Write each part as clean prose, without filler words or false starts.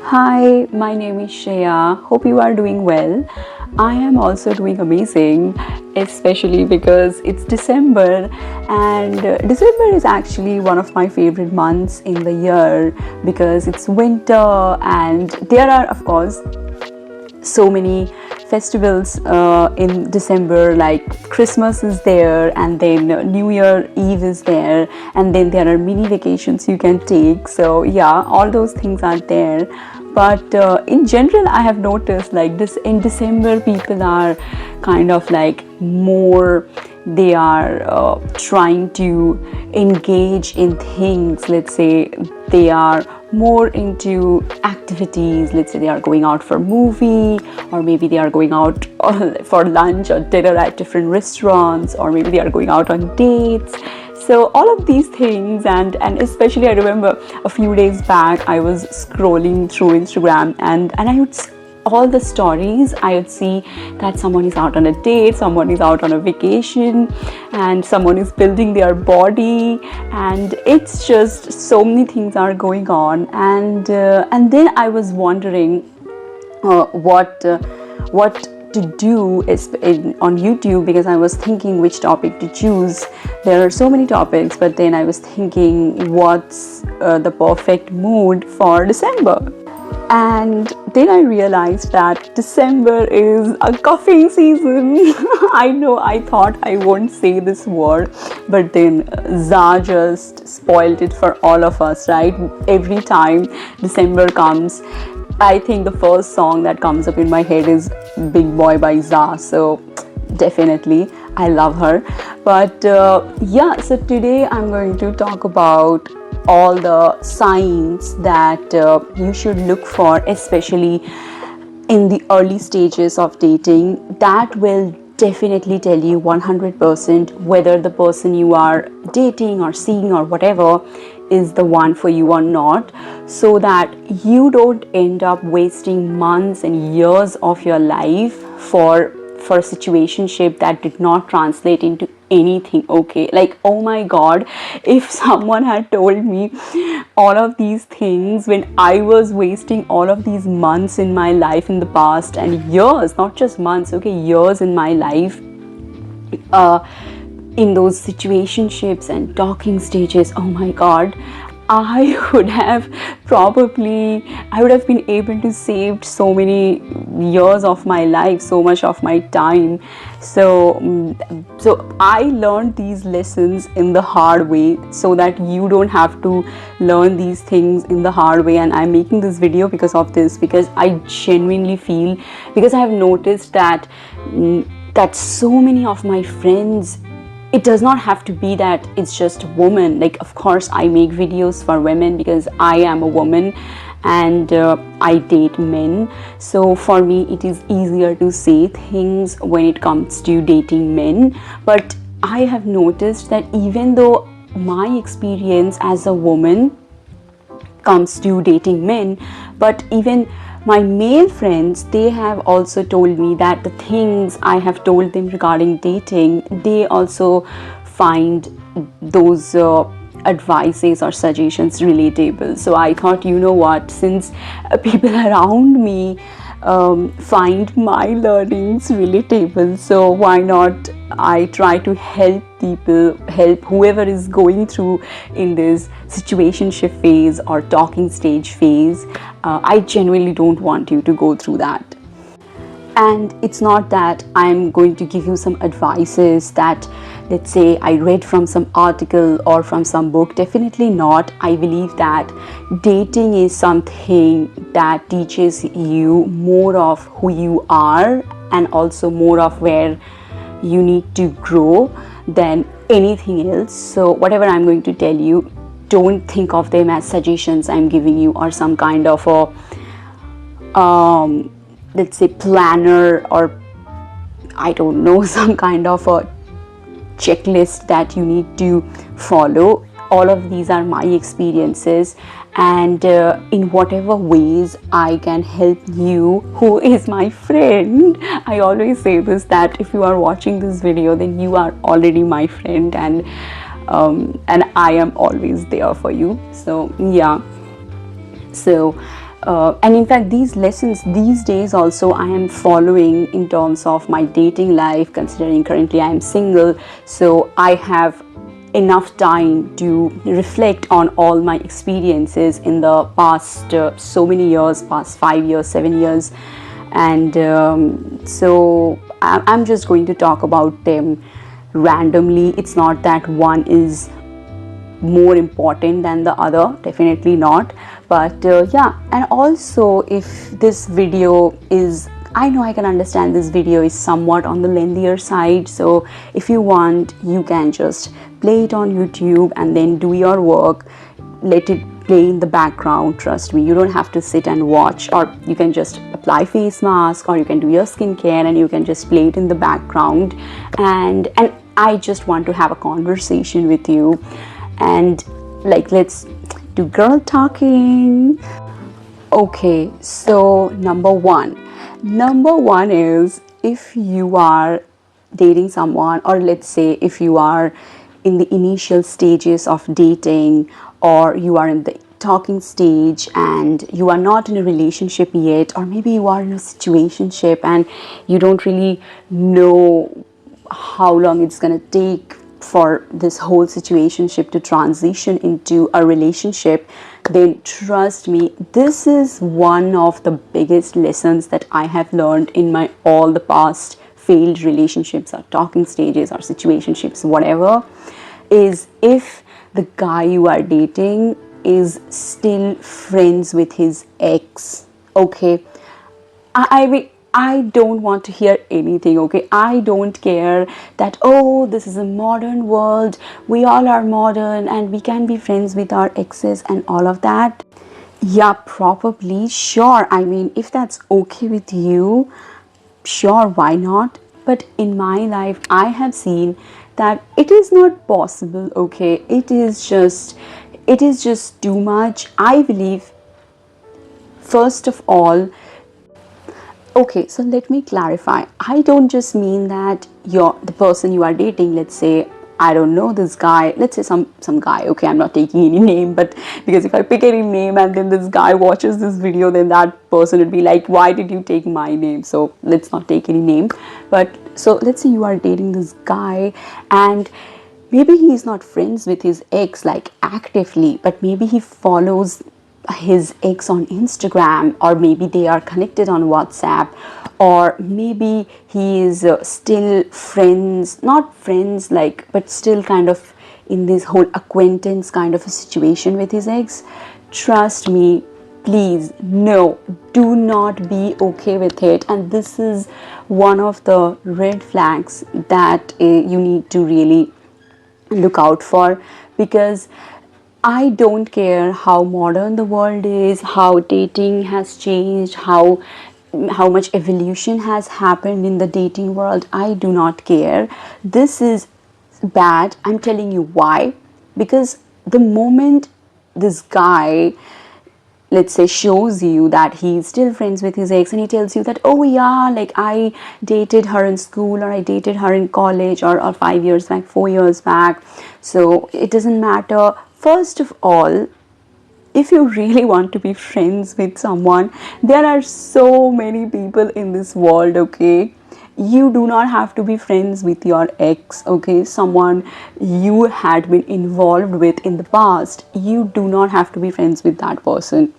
Hi, my name is Shreya. Hope you are doing well. I am also doing amazing, especially because it's December, and December is actually one of my favorite months in the year because it's winter and there are, of course, so many festivals in December, like Christmas is there, and then New Year Eve is there, and then there are mini vacations you can take. So yeah, all those things are there. But in general, I have noticed like this in December, people are kind of like more, they are trying to engage in things. Let's say they are more into activities. Let's say they are going out for movie, or maybe they are going out for lunch or dinner at different restaurants, or maybe they are going out on dates. So all of these things, and especially I remember a few days back I was scrolling through Instagram, and I would all the stories I would see that someone is out on a date, someone is out on a vacation, and someone is building their body, and it's just so many things are going on. And then I was wondering what to do on YouTube, because I was thinking which topic to choose. There are so many topics, but then I was thinking what's the perfect mood for December. And then I realized that December is a coughing season. I know, I thought I won't say this word, but then Za just spoiled it for all of us, right? Every time December comes, I think the first song that comes up in my head is Big Boy by Za. So definitely, I love her. But yeah, so today I'm going to talk about all the signs that you should look for, especially in the early stages of dating, that will definitely tell you 100% whether the person you are dating or seeing or whatever is the one for you or not, so that you don't end up wasting months and years of your life for a situationship that did not translate into anything. Okay, like, oh my god, if someone had told me all of these things when I was wasting all of these months in my life in the past, and years, not just months, okay, years in my life, in those situationships and talking stages, oh my god, I would have been able to save so many years of my life, so much of my time. So I learned these lessons in the hard way, so that you don't have to learn these things in the hard way. And I'm making this video because of this, because I genuinely feel, because I have noticed that that so many of my friends, it does not have to be that it's just women. Like, of course I make videos for women because I am a woman, and I date men, so for me it is easier to say things when it comes to dating men. But I have noticed that even though my experience as a woman comes to dating men, but even my male friends, they have also told me that the things I have told them regarding dating, they also find those advices or suggestions relatable. So I thought, you know what, since people around me find my learnings relatable, so why not I try to help people, help whoever is going through in this situationship phase or talking stage phase. I genuinely don't want you to go through that. And it's not that I'm going to give you some advices that, let's say, I read from some article or from some book. Definitely not. I believe that dating is something that teaches you more of who you are, and also more of where you need to grow than anything else. So whatever I'm going to tell you, don't think of them as suggestions I'm giving you, or some kind of a let's say planner, or I don't know, some kind of a checklist that you need to follow. All of these are my experiences, and in whatever ways I can help you, who is my friend. I always say this, that if you are watching this video, then you are already my friend, and I am always there for you. So yeah, so And in fact, these lessons these days also I am following in terms of my dating life, considering currently I am single, so I have enough time to reflect on all my experiences in the past so many years, past 5 years, 7 years. And so I'm just going to talk about them randomly. It's not that one is more important than the other, definitely not. But yeah, and also if this video is, I know I can understand this video is somewhat on the lengthier side, so if you want you can just play it on YouTube and then do your work, let it play in the background. Trust me, you don't have to sit and watch, or you can just apply face mask, or you can do your skincare and you can just play it in the background. And I just want to have a conversation with you, and like, let's do girl talking. Okay, so number one is, if you are dating someone, or let's say if you are in the initial stages of dating, or you are in the talking stage and you are not in a relationship yet, or maybe you are in a situationship and you don't really know how long it's going to take for this whole situationship to transition into a relationship, then trust me, this is one of the biggest lessons that I have learned in my all the past failed relationships, or talking stages, or situationships, whatever, is if the guy you are dating is still friends with his ex. Okay, I don't want to hear anything, okay? I don't care that, oh, this is a modern world, we all are modern and we can be friends with our exes and all of that. Yeah, probably, sure. I mean, if that's okay with you, sure, why not? But in my life, I have seen that it is not possible, okay? It is just too much. I believe, first of all, okay, so let me clarify. I don't just mean that the person you are dating, let's say, I don't know, this guy, let's say some guy, okay, I'm not taking any name, but because if I pick any name and then this guy watches this video, then that person would be like, why did you take my name? So let's not take any name. But so let's say you are dating this guy, and maybe he's not friends with his ex like actively, but maybe he follows his ex on Instagram, or maybe they are connected on WhatsApp, or maybe he is still friends, not friends like, but still kind of in this whole acquaintance kind of a situation with his ex. Trust me, please, no, do not be okay with it. And this is one of the red flags that you need to really look out for, because I don't care how modern the world is, how dating has changed, how much evolution has happened in the dating world. I do not care. This is bad. I'm telling you why. Because the moment this guy, let's say, shows you that he's still friends with his ex, and he tells you that, oh yeah, like I dated her in school, or I dated her in college, or 5 years back, 4 years back, so it doesn't matter. First of all, if you really want to be friends with someone, there are so many people in this world, okay? You do not have to be friends with your ex, okay? Someone you had been involved with in the past, you do not have to be friends with that person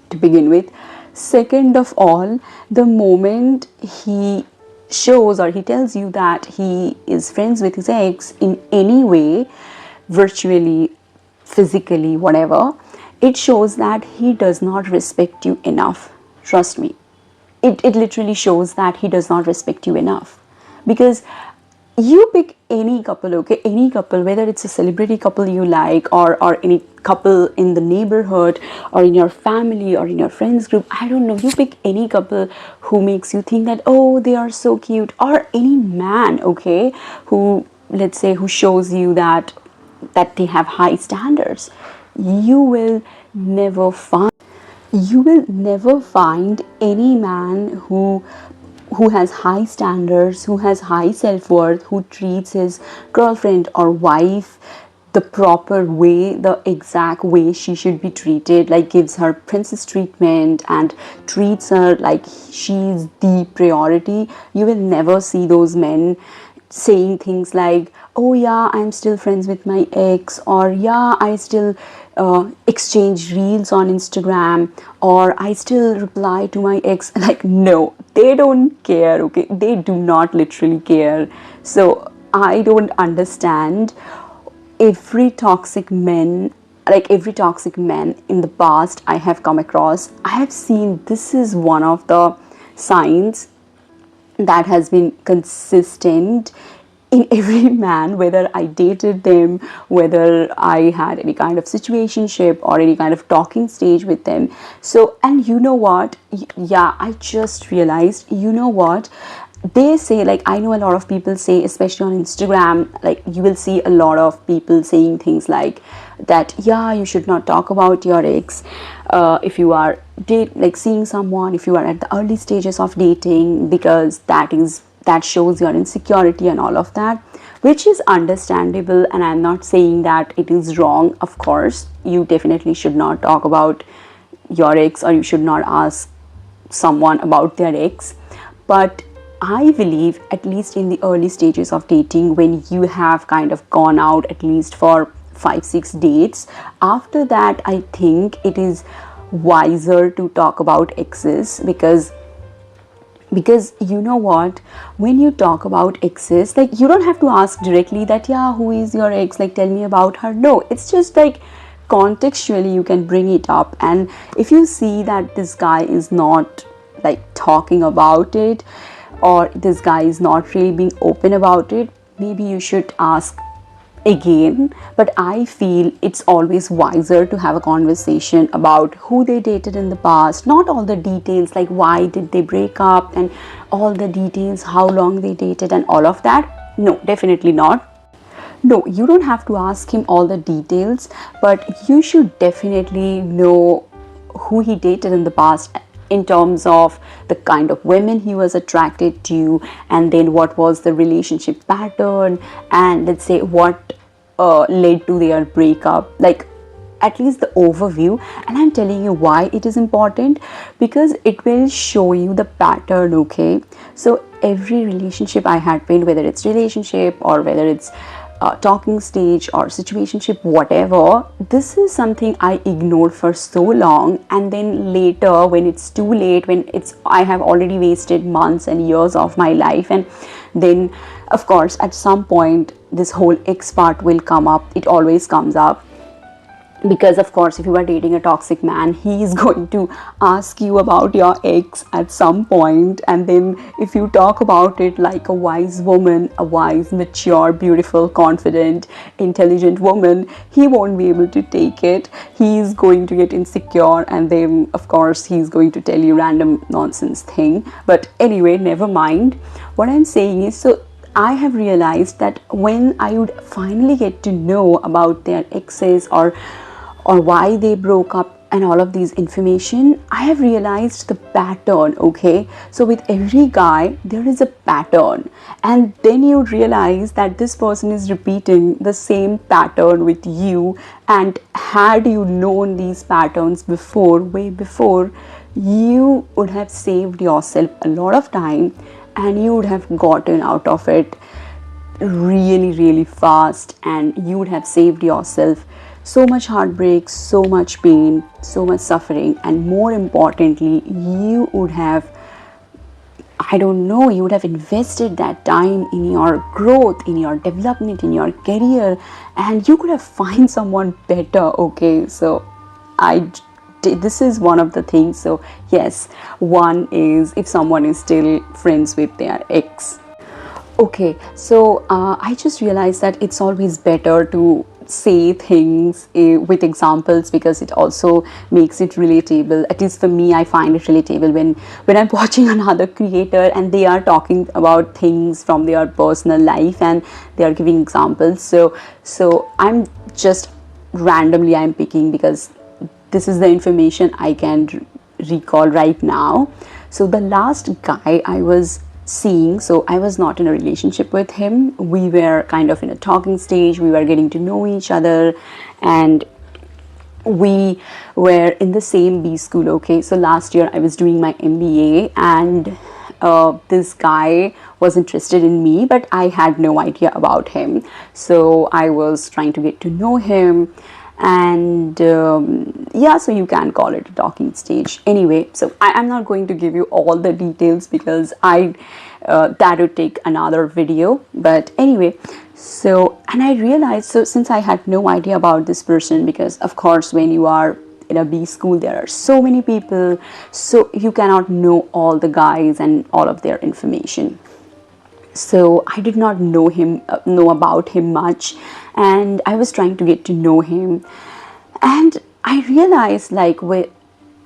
to begin with. Second of all, the moment he shows or he tells you that he is friends with his ex in any way, virtually, physically, whatever, it shows that he does not respect you enough. Trust me, it literally shows that he does not respect you enough. Because you pick any couple, okay, any couple, whether it's a celebrity couple you like, or any couple in the neighborhood, or in your family, or in your friends group, I don't know, you pick any couple who makes you think that, oh, they are so cute, or any man, okay, who, let's say, who shows you that they have high standards. You will never find any man who has high standards, who has high self-worth, who treats his girlfriend or wife the proper way, the exact way she should be treated, like gives her princess treatment and treats her like she's the priority, you will never see those men saying things like, oh yeah, I'm still friends with my ex, or yeah, I still exchange reels on Instagram, or I still reply to my ex. Like, no, they don't care, okay? They do not literally care. So I don't understand every toxic man, like every toxic man in the past I have come across, I have seen this is one of the signs that has been consistent in every man, whether I dated them, whether I had any kind of situationship or any kind of talking stage with them. So, and you know what? Yeah, I just realized, you know what? They say, like, I know a lot of people say, especially on Instagram, like you will see a lot of people saying things like that, yeah, you should not talk about your ex if you are like seeing someone, if you are at the early stages of dating, because that shows your insecurity and all of that, which is understandable. And I'm not saying that it is wrong. Of course, you definitely should not talk about your ex, or you should not ask someone about their ex. But I believe, at least in the early stages of dating, when you have kind of gone out at least for 5-6 dates, after that I think it is wiser to talk about exes, because you know what, when you talk about exes, like you don't have to ask directly that, yeah, who is your ex, like tell me about her. No, it's just like contextually you can bring it up. And if you see that this guy is not like talking about it, or this guy is not really being open about it, maybe you should ask again. But I feel it's always wiser to have a conversation about who they dated in the past, not all the details like why did they break up and all the details, how long they dated and all of that. No, definitely not. No, you don't have to ask him all the details, but you should definitely know who he dated in the past, in terms of the kind of women he was attracted to, and then what was the relationship pattern, and let's say what led to their breakup, like at least the overview. And I'm telling you why it is important, because it will show you the pattern, okay? So every relationship I had been, whether it's relationship or whether it's talking stage or situationship, whatever, this is something I ignored for so long, and then later when it's too late, when I have already wasted months and years of my life, and then of course at some point this whole ex part will come up. It always comes up, because of course if you are dating a toxic man, he is going to ask you about your ex at some point. And then if you talk about it like a wise woman, a wise, mature, beautiful, confident, intelligent woman, he won't be able to take it. He is going to get insecure, and then of course he's going to tell you random nonsense thing. But anyway, never mind. What I'm saying is, so I have realized that when I would finally get to know about their exes, or why they broke up and all of these information, I have realized the pattern, okay? So with every guy there is a pattern, and then you realize that this person is repeating the same pattern with you. And had you known these patterns before, way before, you would have saved yourself a lot of time, and you would have gotten out of it really, really fast, and you would have saved yourself so much heartbreak, so much pain, so much suffering, and more importantly, you would have, I don't know, you would have invested that time in your growth, in your development, in your career, and you could have found someone better, okay? So this is one of the things. So yes, one is if someone is still friends with their ex. Okay, so I just realized that it's always better to say things with examples, because it also makes it relatable. At least for me, I find it relatable when I'm watching another creator and they are talking about things from their personal life and they are giving examples. So I'm just randomly I'm picking, because this is the information I can recall right now. So the last guy I was seeing. So I was not in a relationship with him. We were kind of in a talking stage. We were getting to know each other, and we were in the same B school. Okay, so last year I was doing my MBA, and this guy was interested in me, but I had no idea about him. So I was trying to get to know him, and yeah, so you can call it a talking stage. Anyway, so I'm not going to give you all the details because that would take another video. But anyway, so, and I realized, so since I had no idea about this person, because of course when you are in a B school there are so many people, so you cannot know all the guys and all of their information. So I did not know about him much, and I was trying to get to know him. And I realized, like,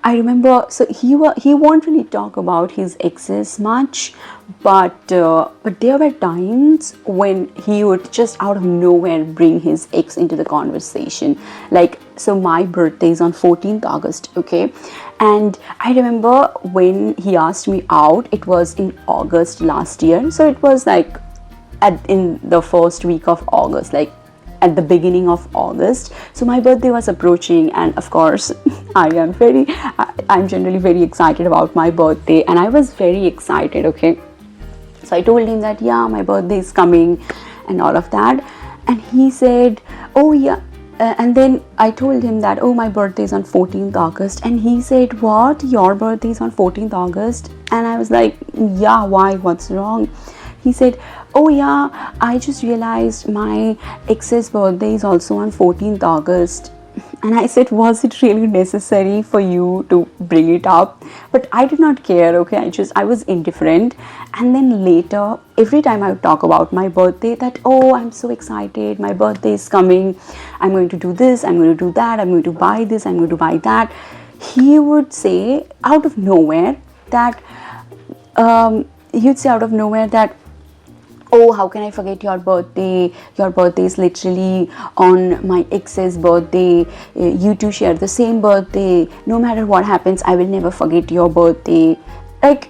I remember, so he won't really talk about his exes much, but there were times when he would just out of nowhere bring his ex into the conversation. Like, so my birthday is on 14th August, okay, and I remember when he asked me out, it was in August last year, so it was like in the first week of August, like at the beginning of August. So my birthday was approaching, and of course I'm generally very excited about my birthday, and I was very excited, okay. So I told him that, yeah, my birthday is coming and all of that, and he said, oh yeah. And then I told him that, oh, my birthday is on 14th August. And he said, what? Your birthday is on 14th August? And I was like, yeah, why? What's wrong? He said, oh yeah, I just realized my ex's birthday is also on 14th August. And I said, was it really necessary for you to bring it up? But I did not care, okay, I was indifferent. And then later, every time I would talk about my birthday, that, oh, I'm so excited, my birthday is coming, I'm going to do this, I'm going to do that, I'm going to buy this, I'm going to buy that, he would say out of nowhere that, oh, how can I forget your birthday? Your birthday is literally on my ex's birthday. You two share the same birthday. No matter what happens, I will never forget your birthday. Like,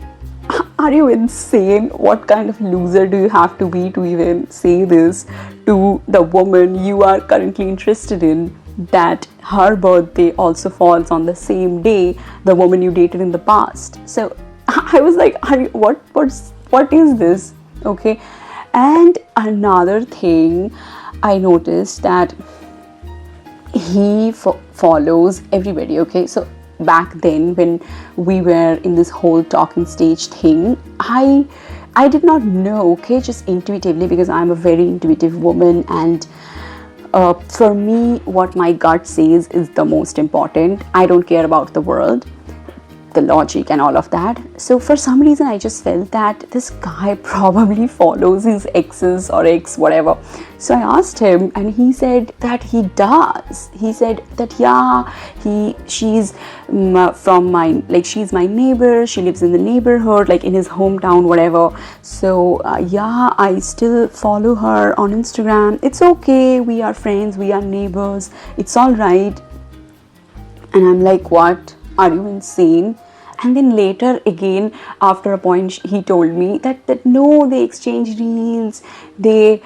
are you insane? What kind of loser do you have to be to even say this to the woman you are currently interested in, that her birthday also falls on the same day, the woman you dated in the past? So I was like, what is this? Okay. And another thing I noticed, that he follows everybody, okay. So back then when we were in this whole talking stage thing, I did not know, okay, just intuitively, because I'm a very intuitive woman, and for me what my gut says is the most important. I don't care about the world, the logic and all of that. So for some reason I just felt that this guy probably follows his exes or ex whatever. So I asked him, and he said that he does. He said that, yeah, she's from my, like, she's my neighbor, she lives in the neighborhood, like in his hometown, whatever. So yeah, I still follow her on Instagram. It's okay, we are friends, we are neighbors, it's all right. And I'm like, what? Are you insane? And then later again, after a point, he told me that no, they exchange reels, they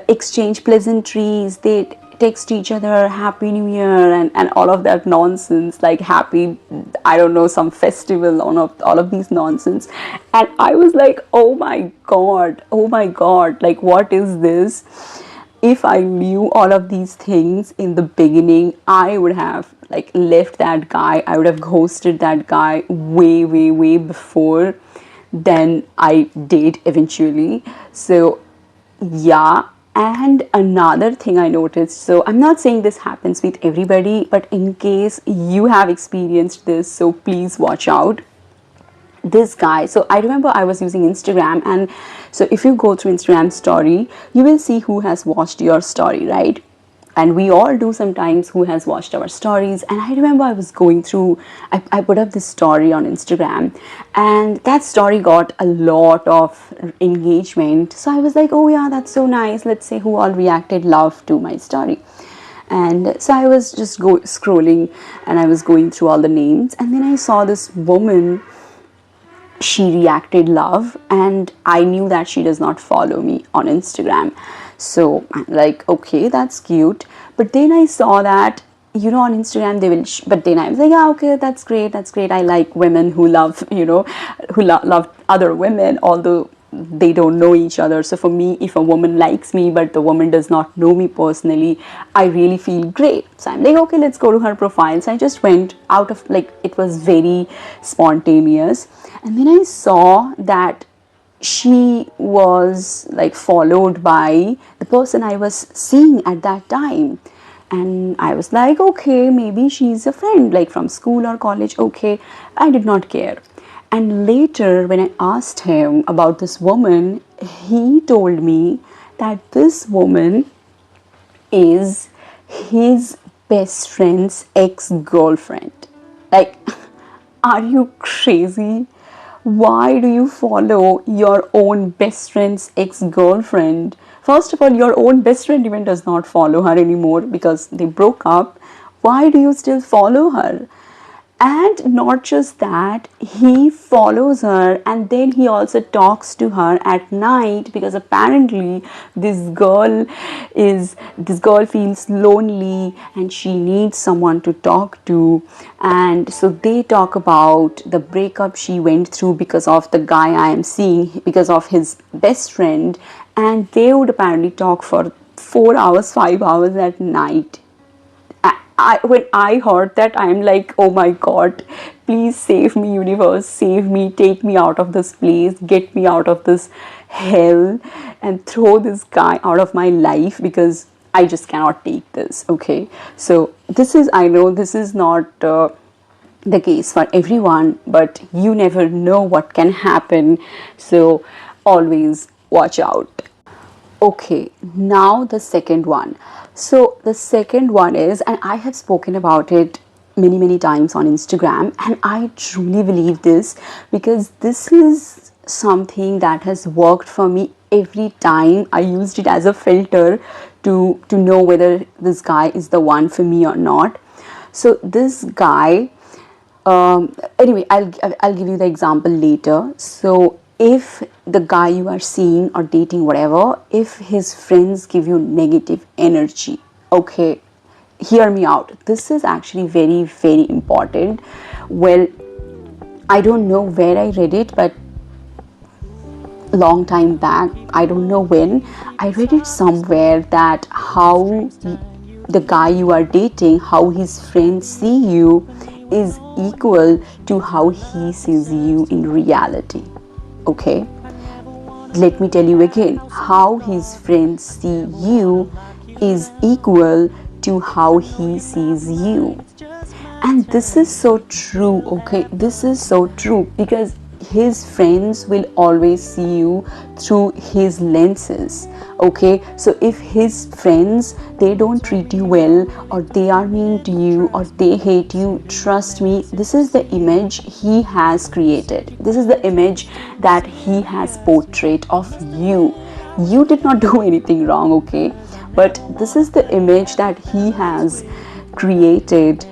exchange pleasantries, they text each other Happy New Year and all of that nonsense, like happy, I don't know, some festival, all of these nonsense. And I was like, oh my god, like, what is this? If I knew all of these things in the beginning, I would have like left that guy. I would have ghosted that guy way before then I date eventually. So yeah. And another thing I noticed, so I'm not saying this happens with everybody, but in case you have experienced this, so please watch out. This guy, so I remember I was using Instagram, and so if you go through Instagram story, you will see who has watched your story, right? And we all do sometimes, who has watched our stories. And I remember I was going through, I put up this story on Instagram, and that story got a lot of engagement. So I was like, oh yeah, that's so nice, let's say who all reacted love to my story. And so I was just scrolling, and I was going through all the names, and then I saw this woman. she reacted love, and I knew that she does not follow me on Instagram. So I'm like, okay, that's cute. But then I saw that, on Instagram they will but then I was like, yeah, okay, that's great. I like women who love, who love other women, although they don't know each other. So for me, if a woman likes me but the woman does not know me personally, I really feel great. So I'm like, okay, let's go to her profile. So I just went out of, like, it was very spontaneous, and then I saw that she was like followed by the person I was seeing at that time. And I was like, okay, maybe she's a friend, like from school or college. Okay, I did not care. And later, when I asked him about this woman, he told me that this woman is his best friend's ex-girlfriend. Like, are you crazy? Why do you follow your own best friend's ex-girlfriend? First of all, your own best friend even does not follow her anymore because they broke up. Why do you still follow her? And not just that, he follows her and then he also talks to her at night, because apparently this girl feels lonely and she needs someone to talk to. And so they talk about the breakup she went through because of the guy I am seeing, because of his best friend, and they would apparently talk for 4 hours, 5 hours at night. When I heard that, I'm like, oh my god, please save me, universe, save me, take me out of this place, get me out of this hell, and throw this guy out of my life, because I just cannot take this. Okay, so I know this is not the case for everyone, but you never know what can happen, so always watch out. Okay, now the second one. So the second one is, and I have spoken about it many times on Instagram, and I truly believe this because this is something that has worked for me every time. I used it as a filter to know whether this guy is the one for me or not. So this guy, anyway, I'll give you the example later. So if the guy you are seeing or dating, whatever, if his friends give you negative energy, okay, hear me out. This is actually very important. Well, I don't know where I read it, but long time back, I don't know when, I read it somewhere that how the guy you are dating, how his friends see you is equal to how he sees you in reality. Okay, let me tell you again, how his friends see you is equal to how he sees you. And this is so true. Okay, this is so true, because his friends will always see you through his lenses. Okay, so if his friends, they don't treat you well, or they are mean to you, or they hate you, trust me, this is the image he has created. This is the image that he has portrayed of you. You did not do anything wrong, okay, but this is the image that he has created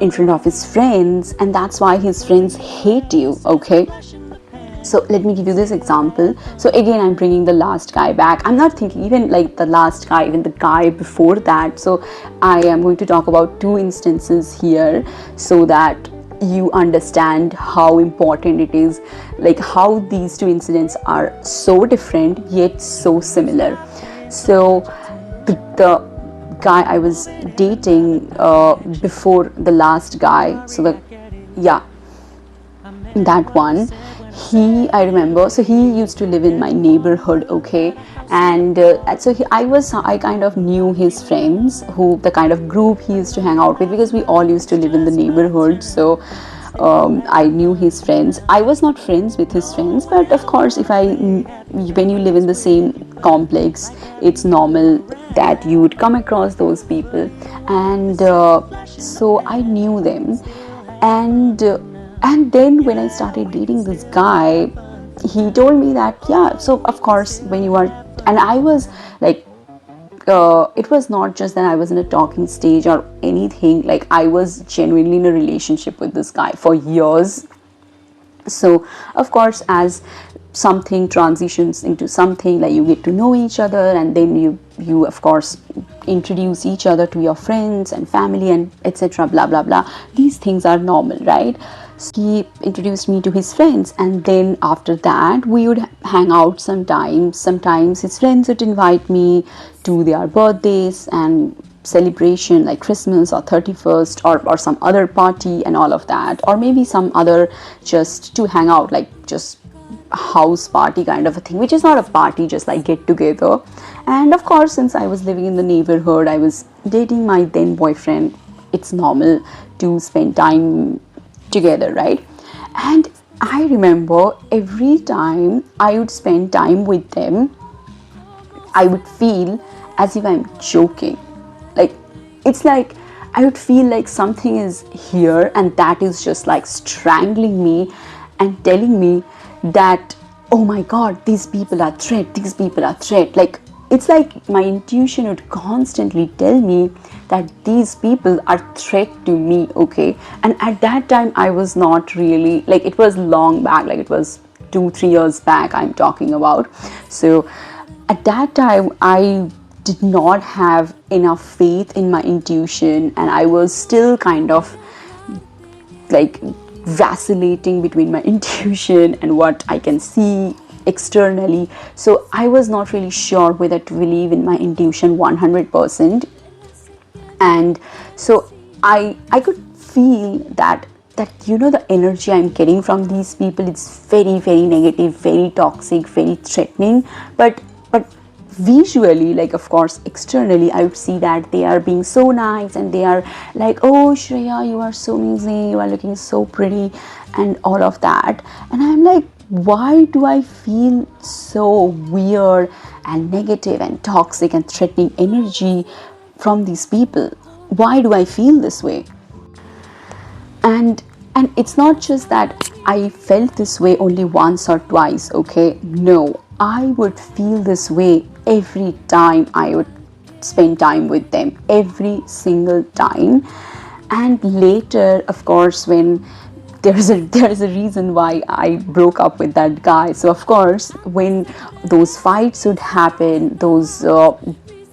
in front of his friends, and that's why his friends hate you. Okay, so let me give you this example. So again, I'm bringing the last guy back. I'm not thinking even like the last guy, even the guy before that. So I am going to talk about two instances here so that you understand how important it is, like how these two incidents are so different yet so similar. So the guy I was dating before the last guy, so that one, I remember, so he used to live in my neighborhood. Okay, and so I kind of knew his friends, who the kind of group he used to hang out with, because we all used to live in the neighborhood. So I knew his friends. I was not friends with his friends, but of course, when you live in the same complex, it's normal that you would come across those people. And so I knew them, and then when I started dating this guy, he told me that, yeah, so of course, when you are, and I was like, it was not just that I was in a talking stage or anything, like I was genuinely in a relationship with this guy for years. So of course, as something transitions into something, like you get to know each other, and then you of course introduce each other to your friends and family and etc, blah blah blah. These things are normal, right? So he introduced me to his friends, and then after that we would hang out sometimes. Sometimes his friends would invite me to their birthdays and celebration, like Christmas or 31st, or some other party and all of that, or maybe some other, just to hang out, like just house party kind of a thing, which is not a party, just like get together. And of course, since I was living in the neighborhood, I was dating my then boyfriend, it's normal to spend time together, right? And I remember every time I would spend time with them, I would feel as if I'm joking. Like, it's like I would feel like something is here and that is just like strangling me and telling me that, oh my god, these people are threat, these people are threat. Like, it's like my intuition would constantly tell me that these people are threat to me, okay? And at that time I was not really, like, it was long back, like it was 2-3 years back I'm talking about. So at that time I did not have enough faith in my intuition, and I was still kind of like vacillating between my intuition and what I can see externally. So I was not really sure whether to believe in my intuition 100%. And so I could feel that you know, the energy I'm getting from these people, it's very very negative, very toxic, very threatening. But visually, like of course externally, I would see that they are being so nice, and they are like, oh Shreya, you are so amazing, you are looking so pretty, and all of that. And I'm like, why do I feel so weird and negative and toxic and threatening energy from these people? Why do I feel this way? And it's not just that I felt this way only once or twice, okay? No, I would feel this way every time I would spend time with them, every single time. And later, of course, when there is a reason why I broke up with that guy. So of course, when those fights would happen, those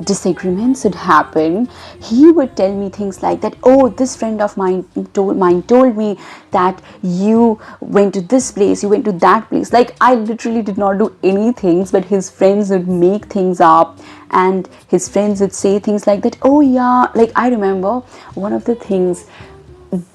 disagreements would happen, he would tell me things like that, oh, this friend of mine told me that you went to this place, you went to that place. Like, I literally did not do anything, but his friends would make things up, and his friends would say things like that, oh yeah. Like, I remember one of the things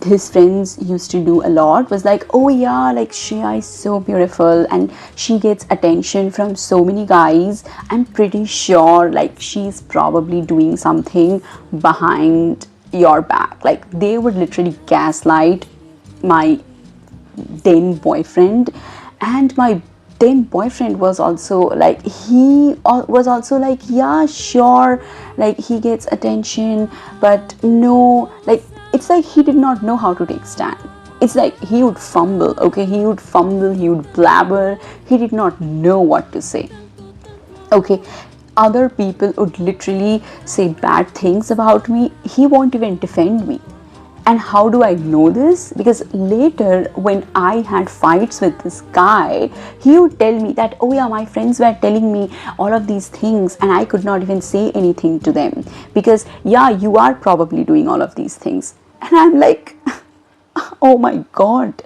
his friends used to do a lot was like, oh yeah, like Shreya is so beautiful and she gets attention from so many guys, I'm pretty sure like she's probably doing something behind your back. Like, they would literally gaslight my then boyfriend. And my then boyfriend was also like, was also like, yeah, sure, like he gets attention, but no, like, it's like he did not know how to take stand. It's like he would fumble, okay? He would fumble, he would blabber, he did not know what to say, okay? Other people would literally say bad things about me, he won't even defend me. And how do I know this? Because later, when I had fights with this guy, he would tell me that, oh yeah, my friends were telling me all of these things and I could not even say anything to them because, yeah, you are probably doing all of these things. And I'm like, oh my god.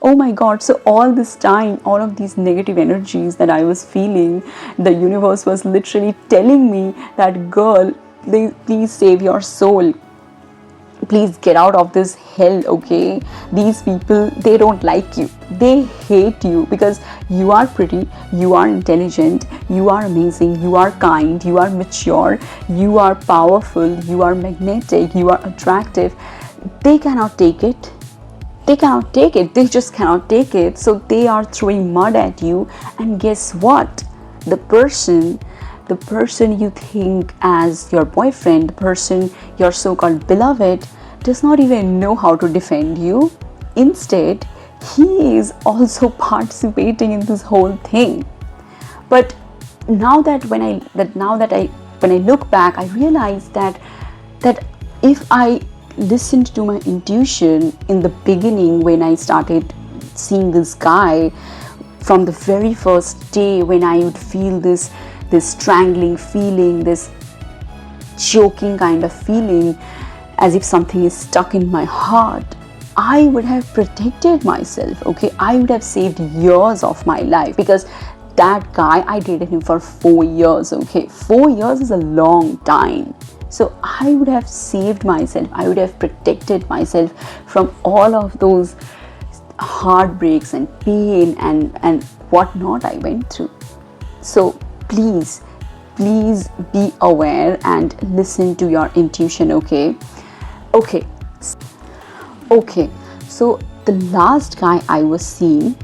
Oh my god. So all this time, all of these negative energies that I was feeling, the universe was literally telling me that, girl, please save your soul. Please get out of this hell, okay? These people, they don't like you, they hate you because you are pretty, you are intelligent, you are amazing, you are kind, you are mature, you are powerful, you are magnetic, you are attractive. They cannot take it. They cannot take it. They just cannot take it. So they are throwing mud at you. And guess what? The person you think as your boyfriend, the person, your so-called beloved, does not even know how to defend you. Instead, he is also participating in this whole thing. But now that when I look back, I realize that if I listened to my intuition in the beginning when I started seeing this guy from the very first day, when I would feel this strangling feeling, this choking kind of feeling, as if something is stuck in my heart, I would have protected myself, okay? I would have saved years of my life, because that guy, I dated him for 4 years, okay? 4 years is a long time. So I would have saved myself, I would have protected myself from all of those heartbreaks and pain and whatnot I went through. So please be aware and listen to your intuition, okay? Okay, so the last guy I was seeing,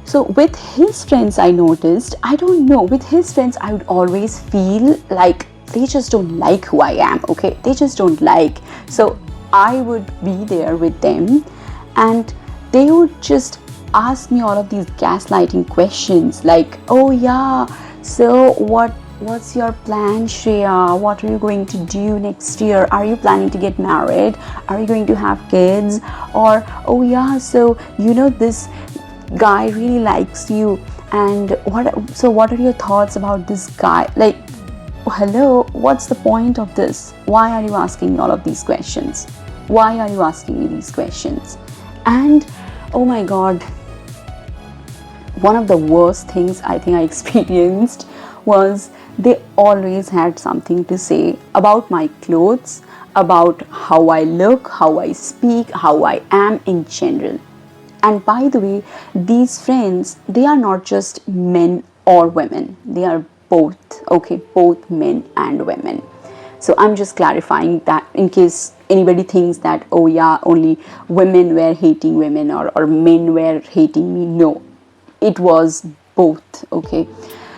so with his friends, I noticed, I don't know, with his friends I would always feel like they just don't like who I am, okay? They just don't like. So I would be there with them and they would just ask me all of these gaslighting questions like, oh yeah, so what's your plan, Shreya? What are you going to do next year? Are you planning to get married? Are you going to have kids? Or, oh yeah, so you know this guy really likes you, and what are your thoughts about this guy? Like, hello, what's the point of this? Why are you asking me all of these questions? Why are you asking me these questions? And oh my god, one of the worst things I think I experienced was they always had something to say about my clothes, about how I look, how I speak, how I am in general. And by the way, these friends, they are not just men or women, they are both, okay, both men and women. So I'm just clarifying that in case anybody thinks that, oh yeah, only women were hating women or men were hating me. No, it was both, okay?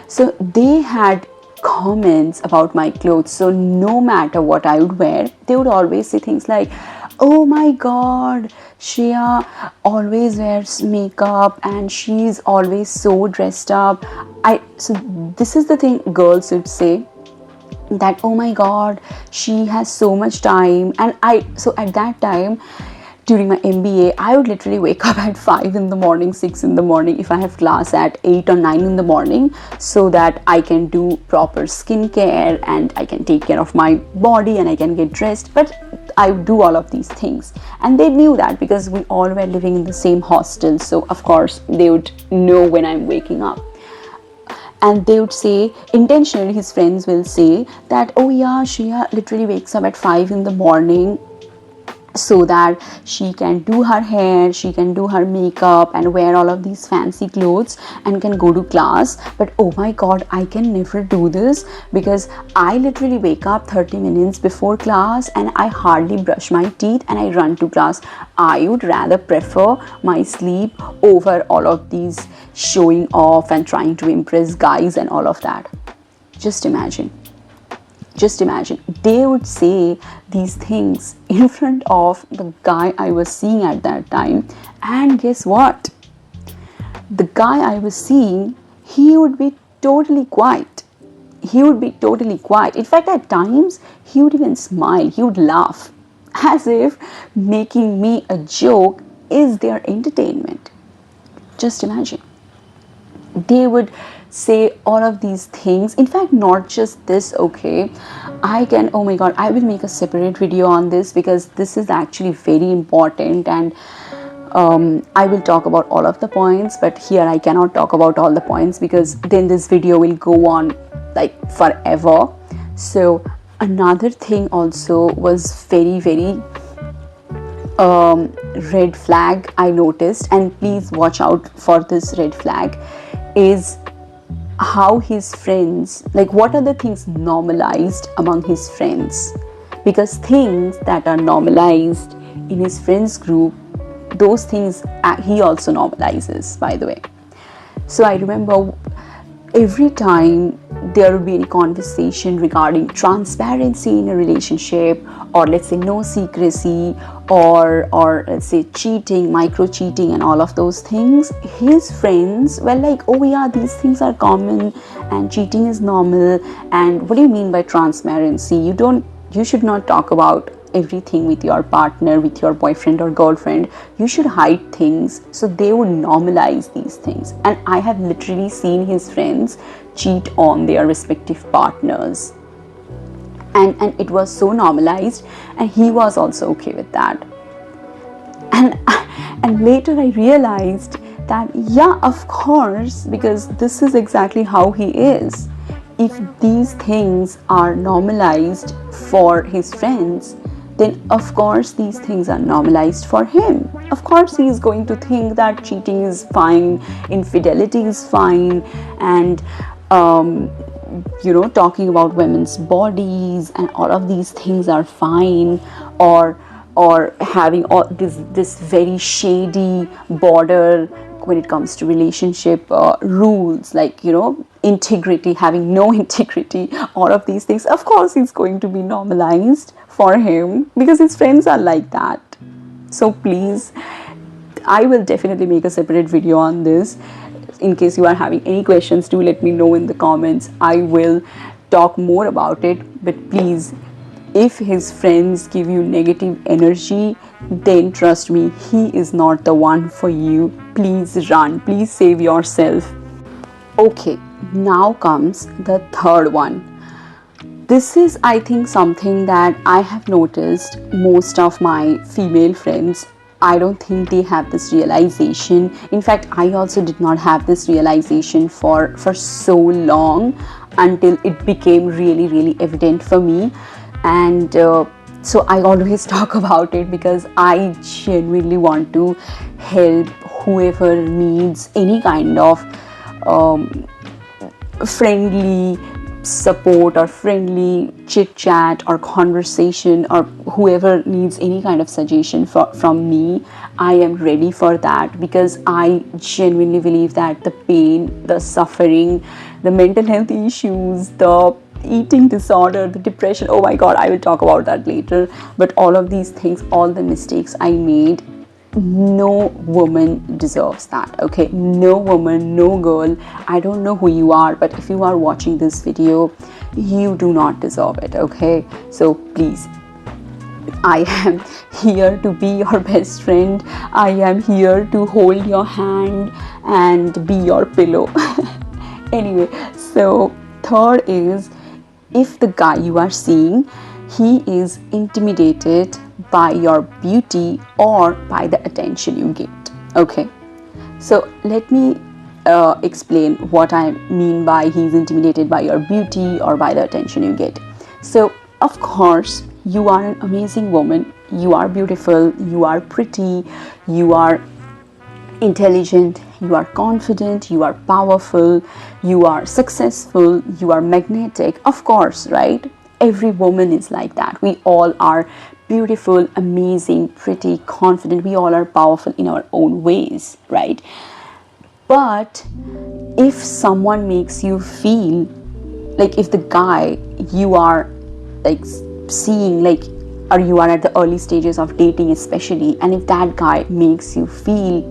So they had comments about my clothes. So no matter what I would wear, they would always say things like, oh my god, Shreya always wears makeup and she's always so dressed up. So this is the thing girls would say, that oh my god, she has so much time. And so at that time during my MBA, I would literally wake up at 5 in the morning, 6 in the morning if I have class at 8 or 9 in the morning, so that I can do proper skincare and I can take care of my body and I can get dressed. But I would do all of these things, and they knew that because we all were living in the same hostel. So of course they would know when I'm waking up. And they would say, intentionally his friends will say that, oh yeah, Shreya literally wakes up at 5 in the morning so that she can do her hair, she can do her makeup and wear all of these fancy clothes and can go to class. But oh my god, I can never do this because I literally wake up 30 minutes before class and I hardly brush my teeth and I run to class. I would rather prefer my sleep over all of these showing off and trying to impress guys and all of that. Just imagine, they would say these things in front of the guy I was seeing at that time. And guess what? The guy I was seeing, he would be totally quiet. In fact, at times, he would even smile, he would laugh, as if making me a joke is their entertainment. Just imagine. They would say all of these things. In fact, not just this, okay? Oh my god, I will make a separate video on this because this is actually very important, and I will talk about all of the points, but here I cannot talk about all the points because then this video will go on like forever. So another thing also was very red flag I noticed, and please watch out for this red flag, is how his friends, like what are the things normalized among his friends, because things that are normalized in his friends group, those things he also normalizes, by the way. So I remember every time there would be any conversation regarding transparency in a relationship, or let's say no secrecy, or let's say cheating, micro cheating and all of those things, his friends were like, oh yeah, these things are common and cheating is normal. And what do you mean by transparency? You should not talk about everything with your partner, with your boyfriend or girlfriend, you should hide things so they would normalize these things. And I have literally seen his friends cheat on their respective partners, and it was so normalized, and he was also okay with that. And later I realized that, yeah, of course, because this is exactly how he is. If these things are normalized for his friends, then of course these things are normalized for him. Of course he is going to think that cheating is fine, infidelity is fine, and talking about women's bodies and all of these things are fine, or having all this very shady border when it comes to relationship rules, like integrity, having no integrity, all of these things, of course it's going to be normalized for him because his friends are like that. So please, I will definitely make a separate video on this. In case you are having any questions, do let me know in the comments. I will talk more about it. But please, if his friends give you negative energy, then trust me, he is not the one for you. Please run. Please save yourself. Okay, now comes the third one. This is, I think, something that I have noticed most of my female friends, I don't think they have this realization. In fact, I also did not have this realization for so long until it became really, really evident for me. And so I always talk about it because I genuinely want to help whoever needs any kind of friendly support or friendly chit chat or conversation, or whoever needs any kind of suggestion from me. I am ready for that, because I genuinely believe that the pain, the suffering, the mental health issues, the eating disorder, the depression, oh my god, I will talk about that later, but all of these things, all the mistakes I made, no woman deserves that. Okay, no woman, no girl, I don't know who you are, but if you are watching this video, you do not deserve it. Okay, so please, I am here to be your best friend. I am here to hold your hand and be your pillow. Anyway, so third is, if the guy you are seeing, he is intimidated by your beauty or by the attention you get. Okay, so let me explain what I mean by he's intimidated by your beauty or by the attention you get. So of course, you are an amazing woman, you are beautiful, you are pretty, you are intelligent, you are confident, you are powerful, you are successful, you are magnetic. Of course, right? Every woman is like that. We all are beautiful, amazing, pretty, confident. We all are powerful in our own ways, right? But if someone makes you feel like, if the guy you are like seeing, like, or you are at the early stages of dating especially, and if that guy makes you feel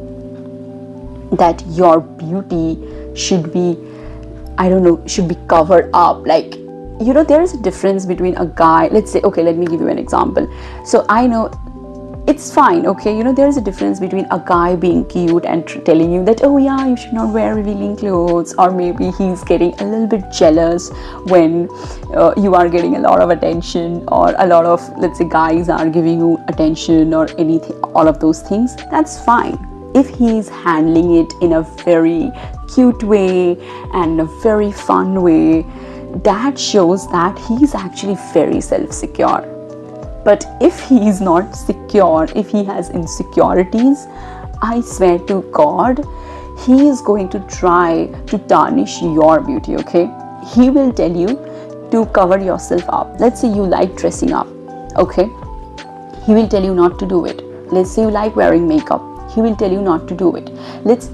that your beauty should be, I don't know, should be covered up, like, there is a difference between a guy, let's say, okay, let me give you an example. So I know it's fine, okay, there is a difference between a guy being cute and telling you that, oh yeah, you should not wear revealing clothes, or maybe he's getting a little bit jealous when you are getting a lot of attention, or a lot of, let's say, guys are giving you attention or anything, all of those things. That's fine if he's handling it in a very cute way and a very fun way. That shows that he's actually very self-secure. But if he is not secure, if he has insecurities, I swear to God, he is going to try to tarnish your beauty. Okay, he will tell you to cover yourself up. Let's say you like dressing up, okay, he will tell you not to do it. Let's say you like wearing makeup, he will tell you not to do it. Let's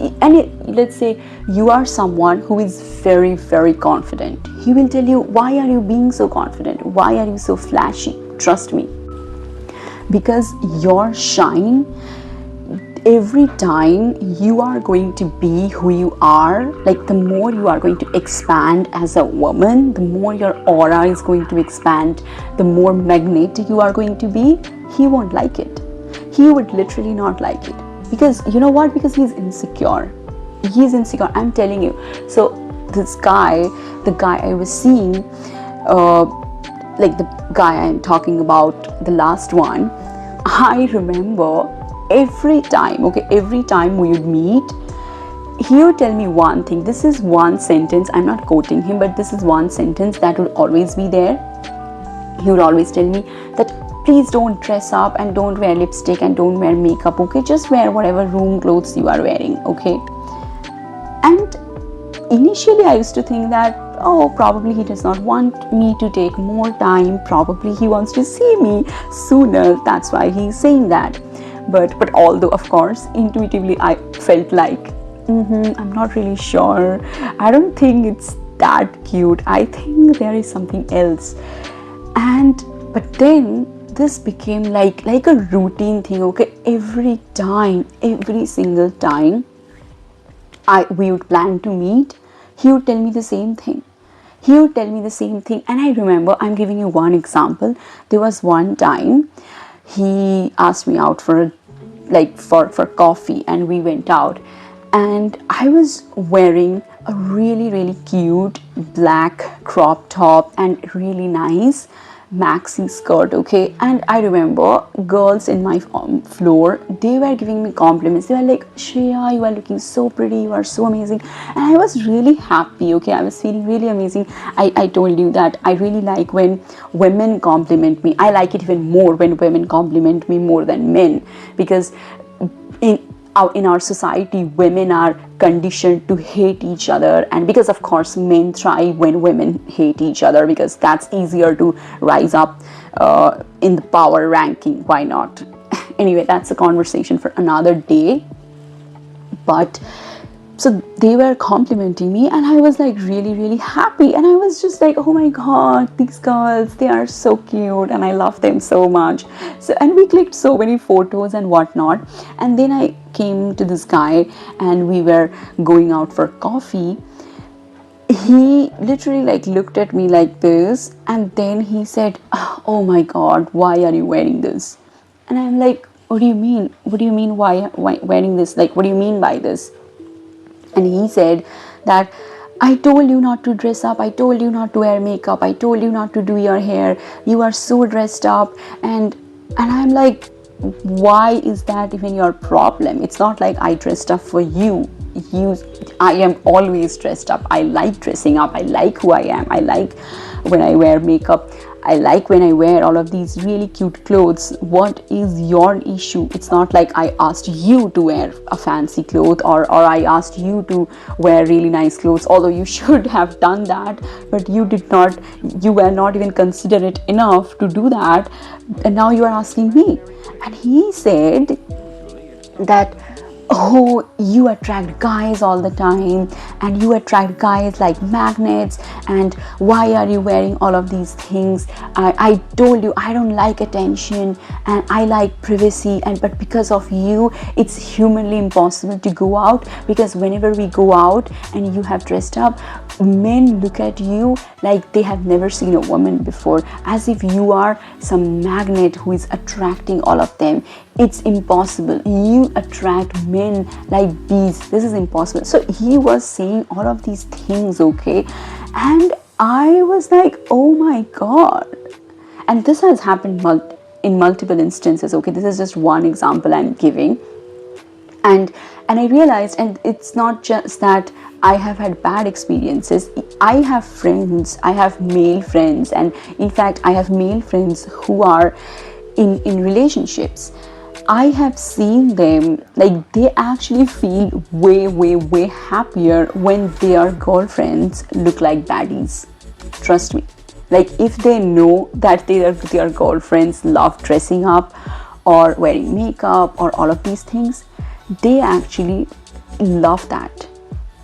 say you are someone who is very, very confident. He will tell you, why are you being so confident? Why are you so flashy? Trust me, because your shine, every time you are going to be who you are, like the more you are going to expand as a woman, the more your aura is going to expand, the more magnetic you are going to be, he won't like it. He would literally not like it. Because you know what? Because he's insecure. He's insecure, I'm telling you. So this guy, the guy I was seeing, like the guy I'm talking about, the last one, I remember every time we would meet, he would tell me one thing. This is one sentence, I'm not quoting him, but this is one sentence that would always be there. He would always tell me that please don't dress up and don't wear lipstick and don't wear makeup, okay? Just wear whatever room clothes you are wearing, okay? And initially I used to think that, oh, probably he does not want me to take more time, probably he wants to see me sooner, that's why he's saying that. But although of course intuitively I felt like I'm not really sure, I don't think it's that cute, I think there is something else. But then this became like a routine thing, okay? Every time, every single time we would plan to meet, he would tell me the same thing. And I remember, I'm giving you one example. There was one time he asked me out for coffee, and we went out, and I was wearing a really cute black crop top and really nice maxi skirt, okay? And I remember girls in my floor, they were giving me compliments. They were like, Shreya, you are looking so pretty, you are so amazing. And I was really happy, okay? I was feeling really amazing. I told you that I really like when women compliment me. I like it even more when women compliment me more than men, because in our society, women are conditioned to hate each other, and because of course men thrive when women hate each other, because that's easier to rise up in the power ranking. Why not? Anyway, that's a conversation for another day. But so they were complimenting me, and I was like really happy, and I was just like, oh my god, these girls, they are so cute and I love them so much. So, and we clicked so many photos and whatnot. And then I came to this guy and we were going out for coffee. He literally looked at me like this, and then he said, oh my god, why are you wearing this? And I'm like, what do you mean why wearing this? Like, what do you mean by this? And he said that I told you not to dress up, I told you not to wear makeup, I told you not to do your hair, you are so dressed up. And I'm like, why is that even your problem? It's not like I dressed up for you. I am always dressed up. I like dressing up. I like who I am. I like when I wear makeup. I like when I wear all of these really cute clothes. What is your issue? It's not like I asked you to wear a fancy cloth, or I asked you to wear really nice clothes, although you should have done that, but you did not. You were not even considerate enough to do that, and now you are asking me. And he said that, oh, you attract guys all the time, and you attract guys like magnets, and why are you wearing all of these things? I told you I don't like attention and I like privacy, but because of you it's humanly impossible to go out, because whenever we go out and you have dressed up, men look at you like they have never seen a woman before, as if you are some magnet who is attracting all of them. It's impossible. You attract men like bees. This is impossible. So he was saying all of these things, okay? And I was like, oh my god. And this has happened in multiple instances, okay? This is just one example I'm giving. And I realized, and it's not just that I have had bad experiences. I have friends, I have male friends, and in fact I have male friends who are in relationships. I have seen them, like, they actually feel way happier when their girlfriends look like baddies. Trust me. Like, if they know that their girlfriends love dressing up or wearing makeup or all of these things, they actually love that.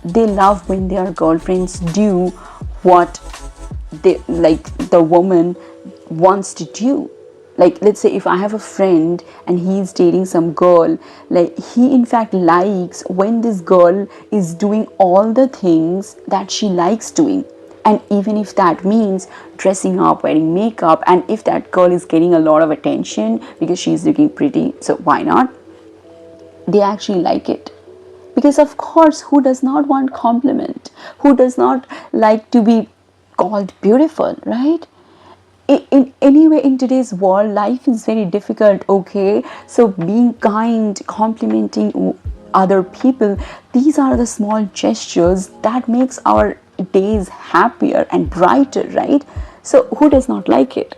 They love when their girlfriends do what they, like, the woman wants to do. Like, let's say if I have a friend and he's dating some girl, like he in fact likes when this girl is doing all the things that she likes doing. And even if that means dressing up, wearing makeup, and if that girl is getting a lot of attention because she's looking pretty, so why not? They actually like it. Because of course, who does not want compliment? Who does not like to be called beautiful, right? In anyway, in today's world, life is very difficult, okay? So being kind, complimenting other people, these are the small gestures that makes our days happier and brighter, right? So who does not like it?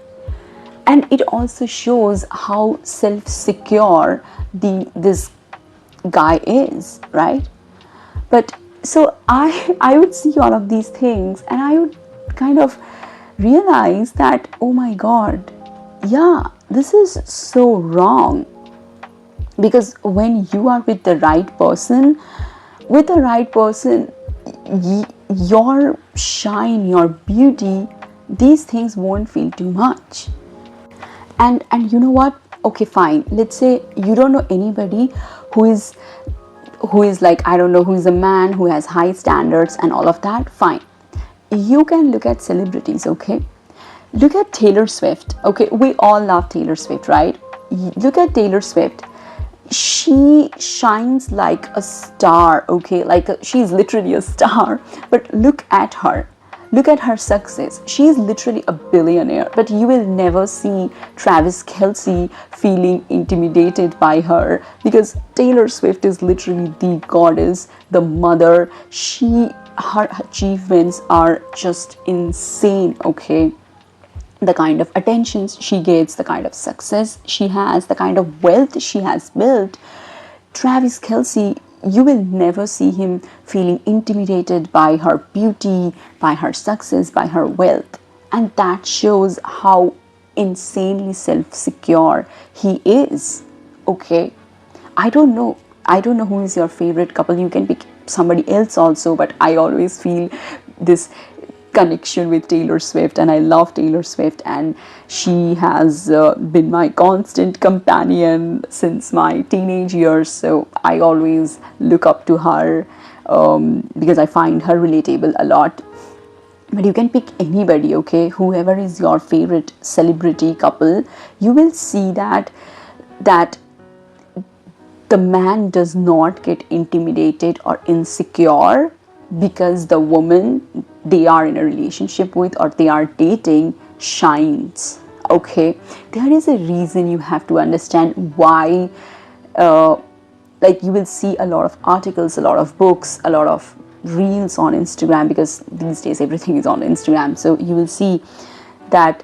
And it also shows how self-secure this guy is, right? But so I would see all of these things and I would kind of realize that, oh my god, yeah, this is so wrong. Because when you are with the right person, your shine, your beauty, these things won't feel too much. And you know what, okay, fine, let's say you don't know anybody who is like, I don't know, who is a man who has high standards and all of that, fine. You can look at celebrities, okay? Look at Taylor Swift, okay? We all love Taylor Swift, right? Look at Taylor Swift. She shines like a star, okay? She's literally a star. But look at her. Look at her success. She is literally a billionaire, but you will never see Travis Kelce feeling intimidated by her, because Taylor Swift is literally the goddess, the mother. Her achievements are just insane, okay? The kind of attention she gets, the kind of success she has, the kind of wealth she has built. Travis Kelce, you will never see him feeling intimidated by her beauty, by her success, by her wealth. And that shows how insanely self-secure he is, okay? I don't know who is your favorite couple. You can pick somebody else also, but I always feel this connection with Taylor Swift, and I love Taylor Swift, and she has been my constant companion since my teenage years. So I always look up to her because I find her relatable a lot. But you can pick anybody, okay? Whoever is your favorite celebrity couple, you will see that the man does not get intimidated or insecure because the woman they are in a relationship with or they are dating shines, okay? There is a reason. You have to understand why. Like, you will see a lot of articles, a lot of books, a lot of reels on Instagram, because these days everything is on Instagram. So you will see that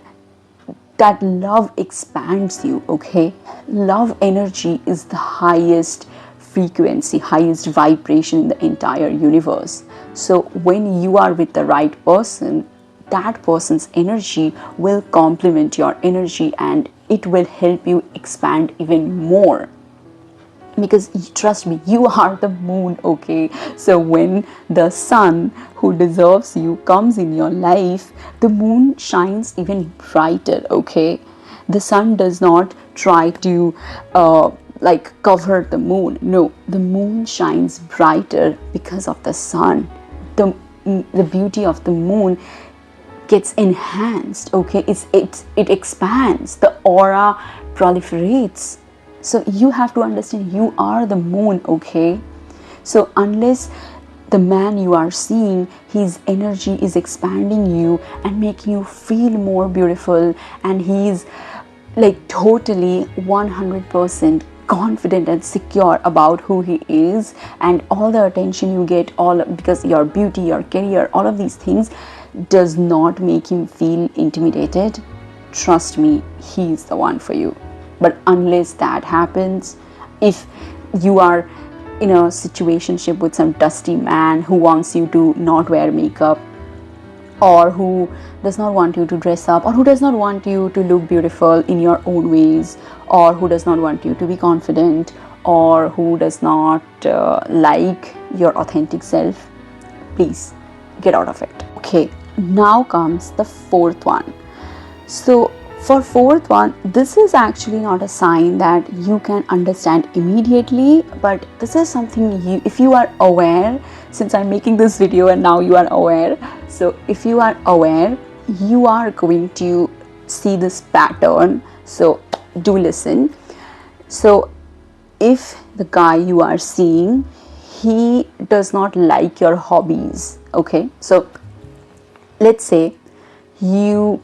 love expands you, okay? Love energy is the highest frequency, highest vibration in the entire universe. So when you are with the right person, that person's energy will complement your energy and it will help you expand even more. Because trust me, you are the moon, okay? So when the sun who deserves you comes in your life, the moon shines even brighter, okay? The sun does not try to cover the moon. No, the moon shines brighter because of the sun. The beauty of the moon gets enhanced, okay? It expands, the aura proliferates. So you have to understand, you are the moon, okay? So unless the man you are seeing, his energy is expanding you and making you feel more beautiful, and he's like totally 100% confident and secure about who he is, and all the attention you get, all because your beauty, your career, all of these things does not make him feel intimidated, trust me, he is the one for you. But unless that happens, if you are in a situationship with some dusty man who wants you to not wear makeup, or who does not want you to dress up, or who does not want you to look beautiful in your own ways, or who does not want you to be confident, or who does not like your authentic self, please get out of it. Okay, now comes the fourth one. So For fourth one, this is actually not a sign that you can understand immediately, but this is something you, if you are aware, since I'm making this video and now you are aware, so if you are aware, you are going to see this pattern. So do listen. So if the guy you are seeing, he does not like your hobbies, okay? So let's say you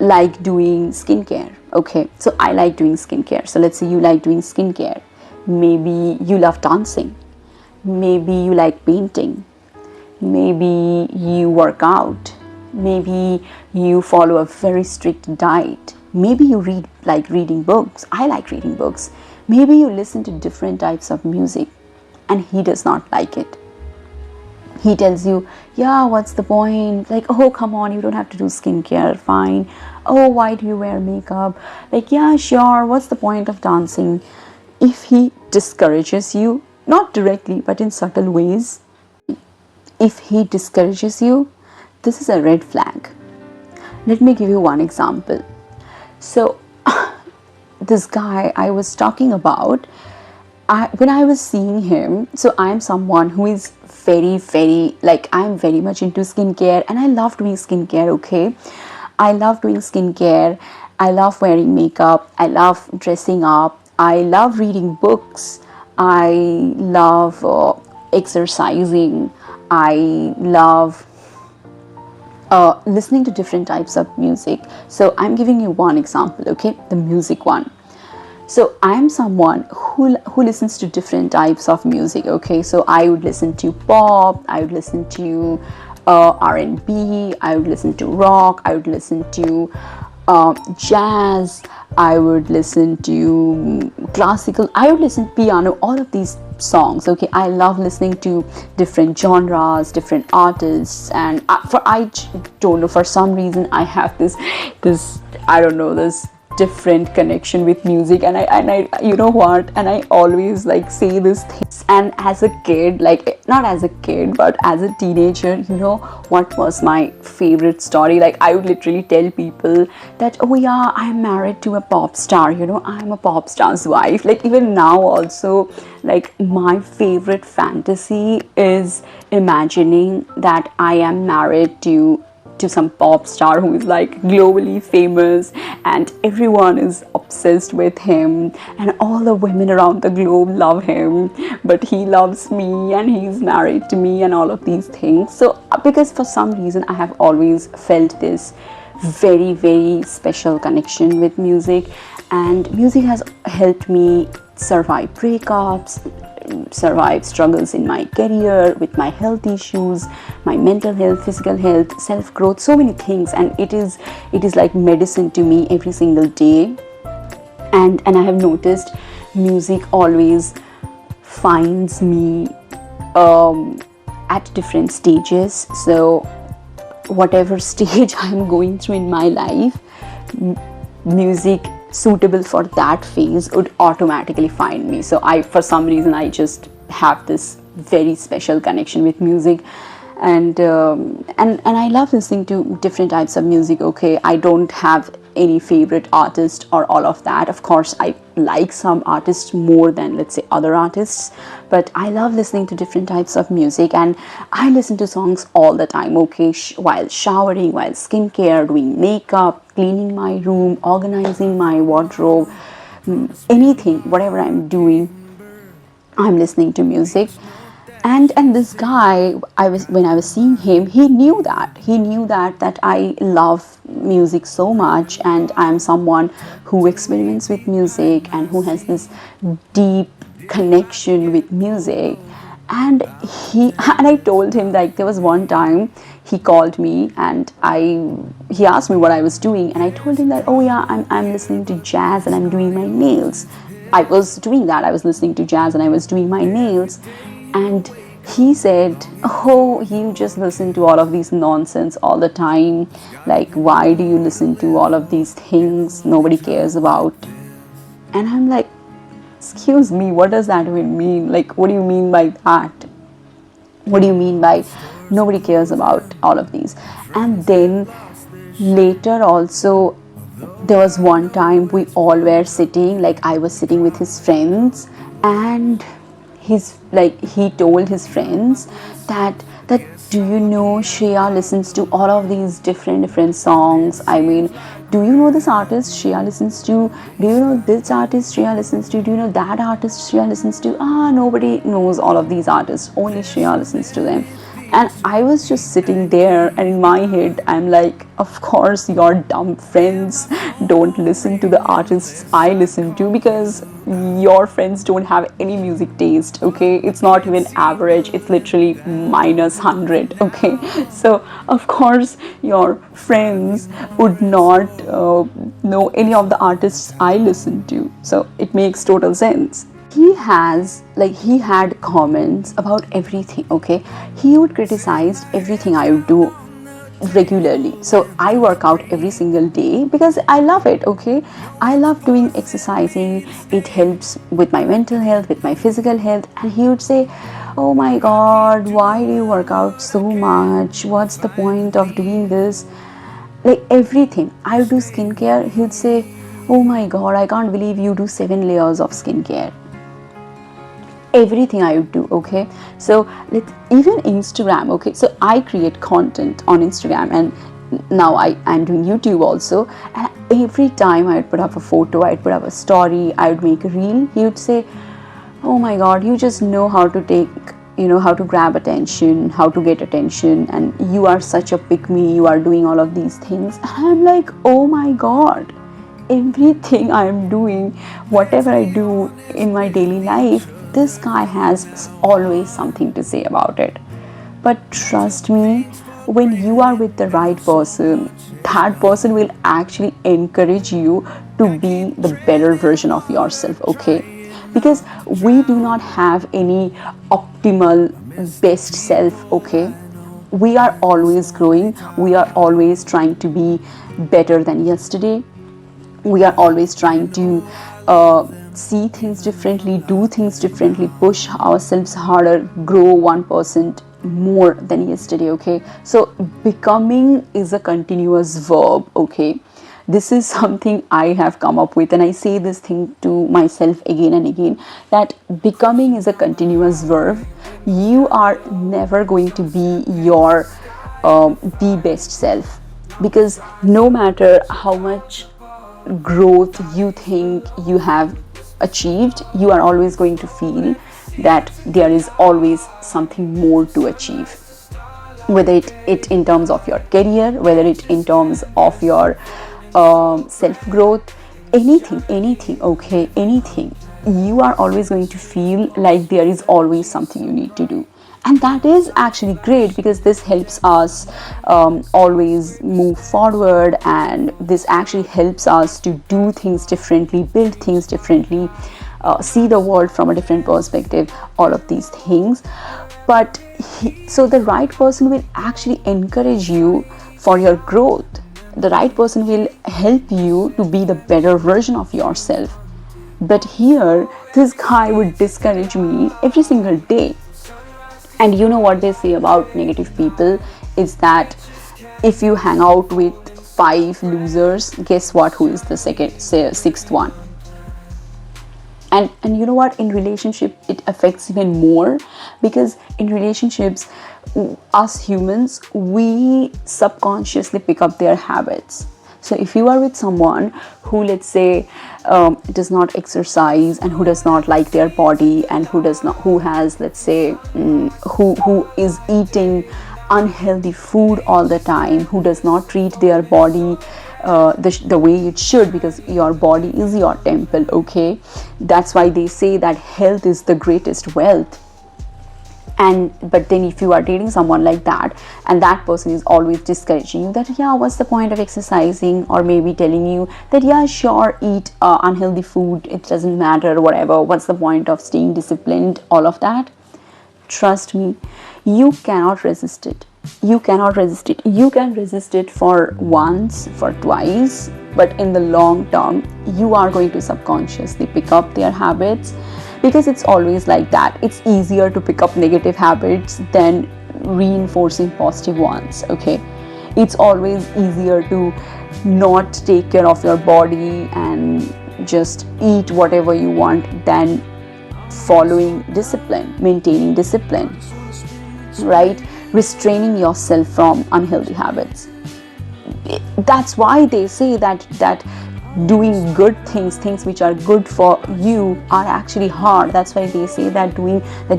like doing skincare, okay? So I like doing skincare. So let's say you like doing skincare. Maybe you love dancing. Maybe you like painting. Maybe you work out. Maybe you follow a very strict diet. Maybe you like reading books. I like reading books. Maybe you listen to different types of music, and he does not like it. He tells you, yeah, what's the point? Like, oh, come on, you don't have to do skincare, fine. Oh, why do you wear makeup? Like, yeah, sure, what's the point of dancing? If he discourages you, not directly, but in subtle ways, if he discourages you, this is a red flag. Let me give you one example. So, this guy I was talking about, when I was seeing him, so I'm someone who is very, like, I'm very much into skincare, and I love doing skincare, okay? I love doing skincare. I love wearing makeup. I love dressing up. I love reading books. I love exercising. I love listening to different types of music. So I'm giving you one example, okay? The music one. So I'm someone who listens to different types of music, okay? So I would listen to pop, I would listen to R&B, I would listen to rock, I would listen to jazz, I would listen to classical, I would listen to piano, all of these songs, okay? I love listening to different genres, different artists, and I don't know, for some reason I have this I don't know, this different connection with music, and I you know what, and I always like say this things. And as a kid, like not as a kid but as a teenager, you know what was my favorite story? Like I would literally tell people that, oh yeah, I'm married to a pop star, you know, I'm a pop star's wife. Like even now also, like my favorite fantasy is imagining that I am married to some pop star who is like globally famous, and everyone is obsessed with him, and all the women around the globe love him, but he loves me and he's married to me, and all of these things. So because for some reason I have always felt this very special connection with music, and music has helped me survive breakups, survive struggles in my career, with my health issues, my mental health, physical health, self-growth, so many things. And it is like medicine to me every single day. And I have noticed music always finds me at different stages. So whatever stage I'm going through in my life, music suitable for that phase would automatically find me. So for some reason I just have this very special connection with music, and I love listening to different types of music, okay? I don't have any favorite artist or all of that. Of course I like some artists more than, let's say, other artists, but I love listening to different types of music, and I listen to songs all the time, okay? While showering, while skincare, doing makeup, cleaning my room, organizing my wardrobe, anything, whatever I'm doing, I'm listening to music. And this guy, when I was seeing him, he knew that I love music so much, and I'm someone who experiments with music and who has this deep connection with music. And I told him, like, there was one time he called me and he asked me what I was doing, and I told him that, oh yeah, I'm listening to jazz and I'm doing my nails. I was doing that. I was listening to jazz and I was doing my nails. And he said, oh, you just listen to all of these nonsense all the time. Like, why do you listen to all of these things nobody cares about? And I'm like, excuse me, what does that even mean? Like, what do you mean by that? What do you mean by nobody cares about all of these? And then later also, there was one time we all were sitting, like I was sitting with his friends, and he told his friends that do you know Shreya listens to all of these different songs. I mean, do you know this artist Shreya listens to? Do you know this artist Shreya listens to? Do you know that artist Shreya listens to? Nobody knows all of these artists. Only Shreya listens to them. And I was just sitting there, and in my head, I'm like, of course, your dumb friends don't listen to the artists I listen to, because your friends don't have any music taste, okay? It's not even average, it's literally -100, okay? So, of course, your friends would not know any of the artists I listen to. So, it makes total sense. He had comments about everything, okay? He would criticize everything I would do regularly. So I work out every single day because I love it, okay? I love doing exercising. It helps with my mental health, with my physical health. And he would say, oh my god, why do you work out so much? What's the point of doing this? Like everything. I would do skincare. He would say, oh my god, I can't believe you do 7 layers of skincare. Everything I would do, okay? So even Instagram, okay? So I create content on Instagram, and now I'm doing YouTube also, and every time I would put up a photo, I'd put up a story, I would make a reel, he would say, oh my god, you just know how to take, how to grab attention, how to get attention, and you are such a pick me, you are doing all of these things. And I'm like, oh my god, everything I'm doing, whatever I do in my daily life, this guy has always something to say about it. But trust me, when you are with the right person, that person will actually encourage you to be the better version of yourself, okay? Because we do not have any optimal best self, okay? We are always growing, we are always trying to be better than yesterday. We are always trying to see things differently, do things differently, push ourselves harder, grow 1% more than yesterday, okay? So becoming is a continuous verb, okay? This is something I have come up with, and I say this thing to myself again and again, that becoming is a continuous verb. You are never going to be your the best self, because no matter how much growth you think you have achieved, you are always going to feel that there is always something more to achieve, whether it in terms of your career, whether it in terms of your self-growth, anything, okay, anything. You are always going to feel like there is always something you need to do. And that is actually great, because this helps us always move forward, and this actually helps us to do things differently, build things differently, see the world from a different perspective, all of these things. But so the right person will actually encourage you for your growth. The right person will help you to be the better version of yourself. But here, this guy would discourage me every single day. And you know what they say about negative people is that if you hang out with 5 losers, guess what, who is the sixth one? And you know what, in relationship it affects even more, because in relationships, us humans, we subconsciously pick up their habits. So if you are with someone who, let's say, does not exercise, and who does not like their body, and who has, let's say, who is eating unhealthy food all the time, who does not treat their body the way it should, because your body is your temple, okay? That's why they say that health is the greatest wealth. But then if you are dating someone like that, and that person is always discouraging you that, yeah, what's the point of exercising, or maybe telling you that, yeah, sure, eat unhealthy food, it doesn't matter, whatever, what's the point of staying disciplined, all of that, trust me, you cannot resist it. You can resist it for once, for twice, but in the long term, you are going to subconsciously pick up their habits, because it's always like that. It's easier to pick up negative habits than reinforcing positive ones, okay? it's always easier to not take care of your body and just eat whatever you want than following discipline, maintaining discipline, right? Restraining yourself from unhealthy habits. That's why they say that doing good things which are good for you are actually hard. That's why they say that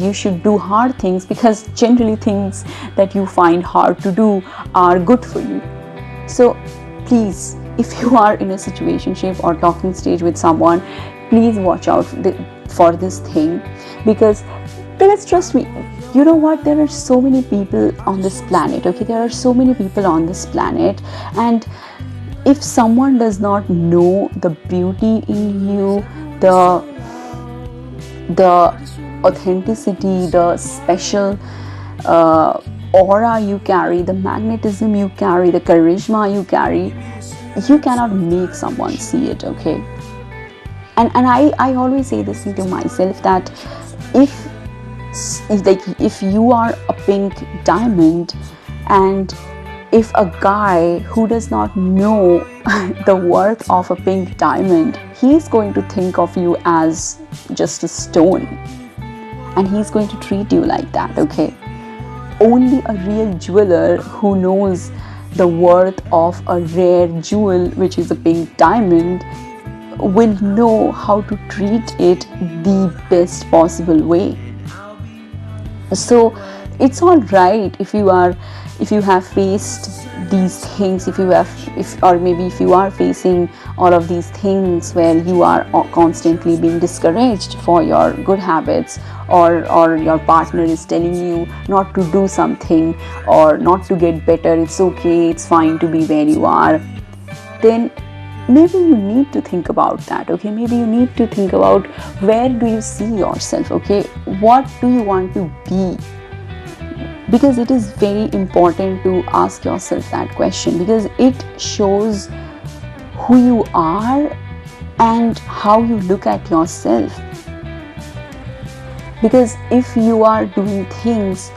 you should do hard things, because generally things that you find hard to do are good for you. So please, if you are in a situationship or talking stage with someone, please watch out for this thing, because trust me, you know what, there are so many people on this planet, okay? There are so many people on this planet, and if someone does not know the beauty in you, the authenticity, the special aura you carry, the magnetism you carry, the charisma you carry, you cannot make someone see it, okay? And I always say this thing to myself, that if you are a pink diamond, and if a guy who does not know the worth of a pink diamond, he's going to think of you as just a stone, and he's going to treat you like that, okay? Only a real jeweler who knows the worth of a rare jewel, which is a pink diamond, will know how to treat it the best possible way. So it's all right if you have faced these things, if you are facing all of these things where you are constantly being discouraged for your good habits, or your partner is telling you not to do something or not to get better, it's okay, it's fine to be where you are, then maybe you need to think about that, okay? Maybe you need to think about, where do you see yourself, okay? What do you want to be? Because it is very important to ask yourself that question, because it shows who you are and how you look at yourself. Because if you are doing things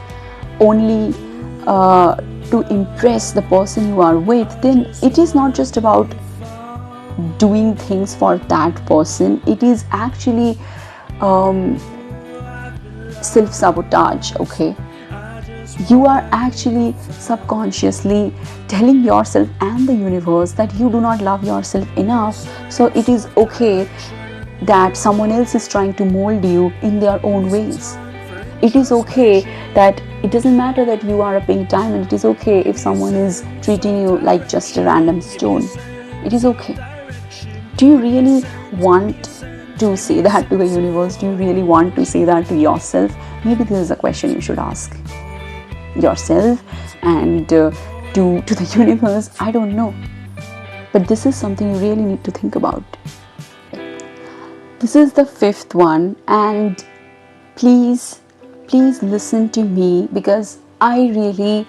only to impress the person you are with, then it is not just about doing things for that person, it is actually self-sabotage, okay? You are actually subconsciously telling yourself and the universe that you do not love yourself enough, so it is okay that someone else is trying to mold you in their own ways. It is okay that it doesn't matter that you are a pink diamond, it is okay if someone is treating you like just a random stone. It is okay. Do you really want to say that to the universe? Do you really want to say that to yourself? Maybe this is a question you should ask yourself and to the universe. I don't know, but this is something you really need to think about. This is the fifth one, and please listen to me, because I really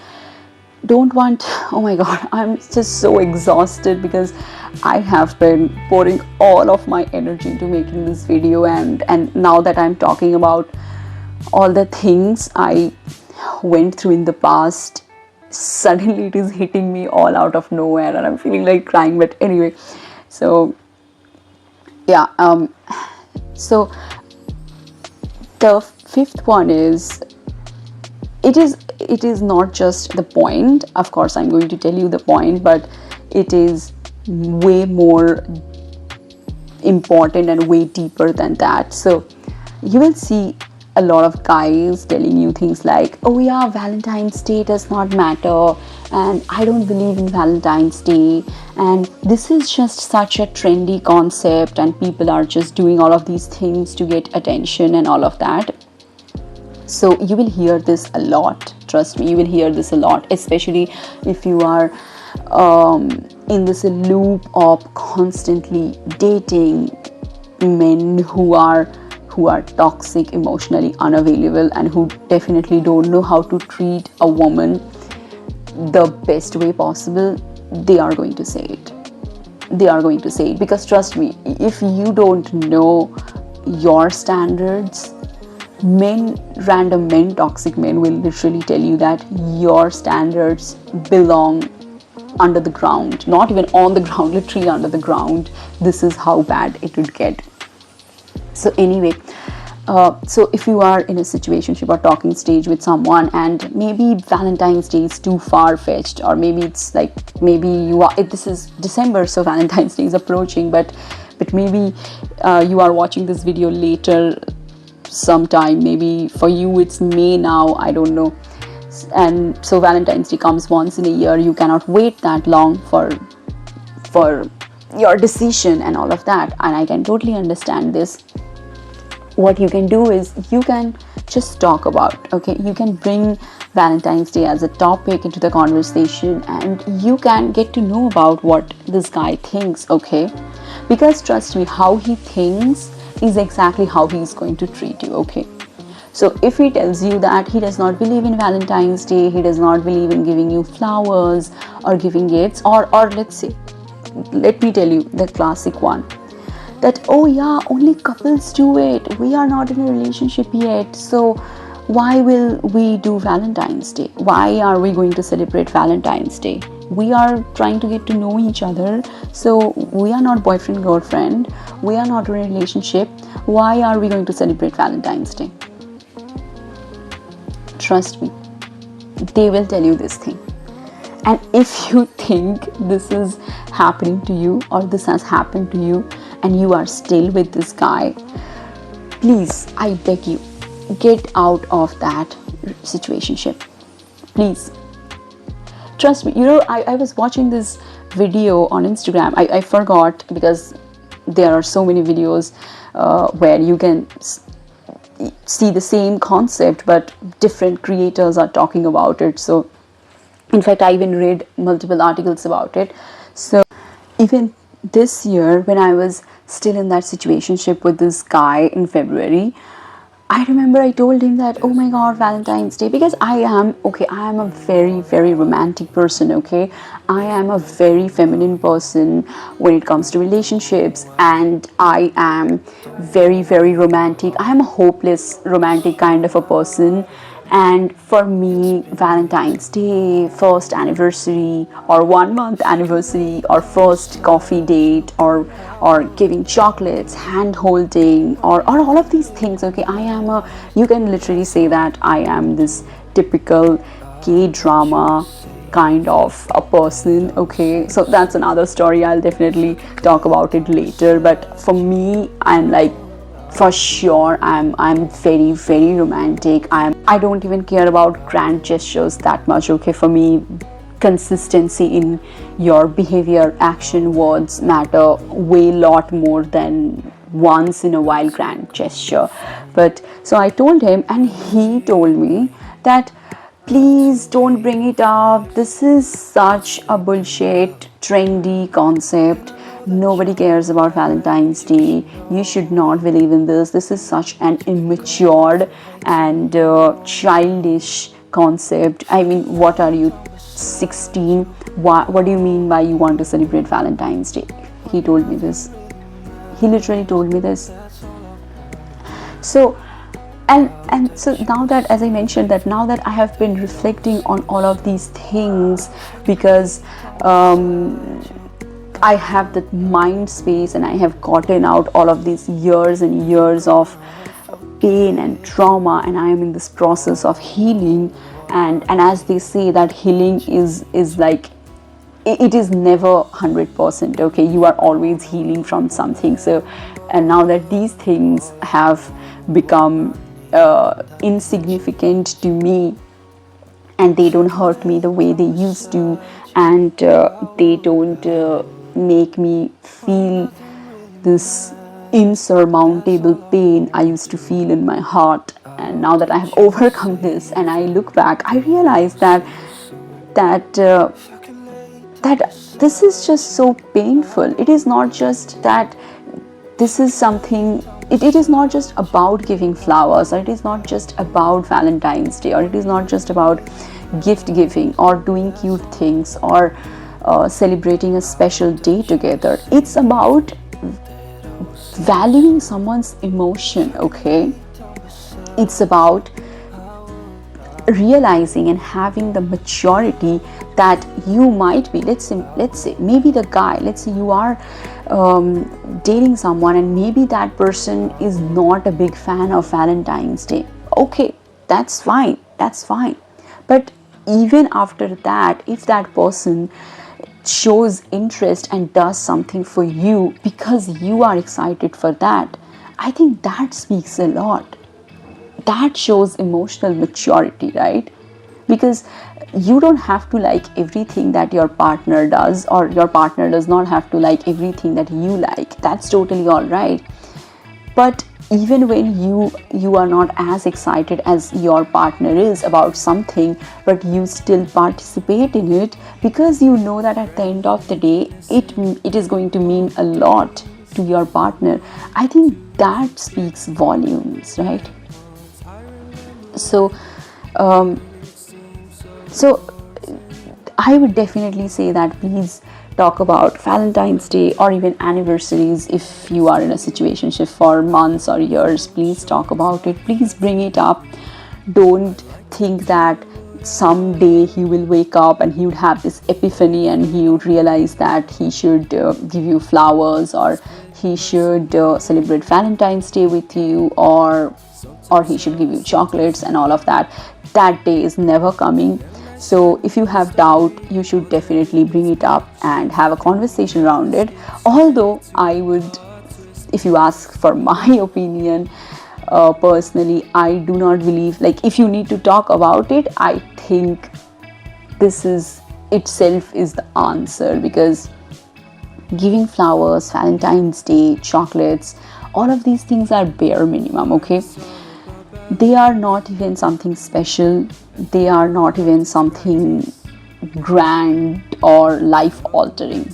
don't want, oh my god, I'm just so exhausted because I have been pouring all of my energy into making this video, and now that I'm talking about all the things I went through in the past, suddenly it is hitting me all out of nowhere and I'm feeling like crying. But anyway, so yeah, so the fifth one is, it is not just the point. Of course I'm going to tell you the point, but it is way more important and way deeper than that. So you will see a lot of guys telling you things like, oh yeah, Valentine's Day does not matter, and I don't believe in Valentine's Day, and this is just such a trendy concept, and people are just doing all of these things to get attention and all of that. So you will hear this a lot, trust me, you will hear this a lot, especially if you are in this loop of constantly dating men who are toxic, emotionally unavailable, and who definitely don't know how to treat a woman the best way possible. They are going to say it. Because trust me, if you don't know your standards, random men, toxic men will literally tell you that your standards belong under the ground, not even on the ground, literally under the ground. This is how bad it would get. So anyway, so if you are in a situationship or talking stage with someone, and maybe Valentine's Day is too far-fetched, or maybe it's like, maybe you are, this is December, so Valentine's Day is approaching, but maybe you are watching this video later sometime, maybe for you it's May now, I don't know, and so Valentine's Day comes once in a year. You cannot wait that long for your decision and all of that, and I can totally understand this. What you can do is you can just talk about, okay, you can bring Valentine's Day as a topic into the conversation, and you can get to know about what this guy thinks, okay, because trust me, how he thinks is exactly how he's going to treat you, okay. So if he tells you that he does not believe in Valentine's Day, he does not believe in giving you flowers or giving gifts, or let's say, let me tell you the classic one, that, oh yeah, only couples do it, we are not in a relationship yet, so why will we do Valentine's Day? Why are we going to celebrate Valentine's Day? We are trying to get to know each other, so we are not boyfriend girlfriend, we are not in a relationship, why are we going to celebrate Valentine's Day? Trust me, they will tell you this thing. And if you think this is happening to you, or this has happened to you, and you are still with this guy, please, I beg you, get out of that situationship, please. Trust me, you know, I was watching this video on Instagram. I forgot, because there are so many videos where you can see the same concept, but different creators are talking about it. So in fact, I even read multiple articles about it. So even this year, when I was still in that situationship with this guy in February, I remember I told him that, oh my god, Valentine's Day, because I am a very, very romantic person, okay? I am a very feminine person when it comes to relationships, and I am very, very romantic. I am a hopeless romantic kind of a person. And for me, Valentine's Day, first anniversary, or 1 month anniversary, or first coffee date, or giving chocolates, hand holding, or all of these things, okay, you can literally say that I am this typical K-drama kind of a person, okay. So that's another story, I'll definitely talk about it later. But for me, I'm like, for sure, I'm very, very romantic. I don't even care about grand gestures that much, okay. For me, consistency in your behavior, action, words matter way lot more than once in a while grand gesture. But so I told him, and he told me that, please don't bring it up, this is such a bullshit trendy concept, nobody cares about Valentine's Day, you should not believe in this is such an immature and childish concept. I mean, what are you, 16? What do you mean by you want to celebrate Valentine's Day? He told me this, he literally told me this. So and so now that, as I mentioned, that now that I have been reflecting on all of these things, because I have that mind space, and I have gotten out all of these years and years of pain and trauma, and I am in this process of healing. And as they say, that healing is like, it is never 100%, okay. You are always healing from something. So, and now that these things have become insignificant to me, and they don't hurt me the way they used to, and they don't make me feel this insurmountable pain I used to feel in my heart. And now that I have overcome this, and I look back, I realize that this is just so painful. It is not just that this is something, it is not just about giving flowers, or it is not just about Valentine's Day, or it is not just about gift giving or doing cute things, or celebrating a special day together. It's about valuing someone's emotion, okay. It's about realizing and having the maturity that you might be, let's say maybe the guy, let's say you are dating someone and maybe that person is not a big fan of Valentine's Day. Okay, that's fine, but even after that, if that person shows interest and does something for you because you are excited for that, I think that speaks a lot. That shows emotional maturity, right? Because you don't have to like everything that your partner does, or your partner does not have to like everything that you like. That's totally all right. But even when you are not as excited as your partner is about something, but you still participate in it because you know that at the end of the day it is going to mean a lot to your partner, I think that speaks volumes, right? So I would definitely say that please talk about Valentine's Day or even anniversaries. If you are in a situationship for months or years, please talk about it. Please bring it up. Don't think that someday he will wake up and he would have this epiphany and he would realize that he should give you flowers, or he should celebrate Valentine's Day with you, or he should give you chocolates and all of that. That day is never coming. So if you have doubt, you should definitely bring it up and have a conversation around it. Although I would, if you ask for my opinion, personally, I do not believe, like, if you need to talk about it, I think this is itself is the answer, because giving flowers, Valentine's Day, chocolates, all of these things are bare minimum, okay? They are not even something special. They are not even something grand or life altering.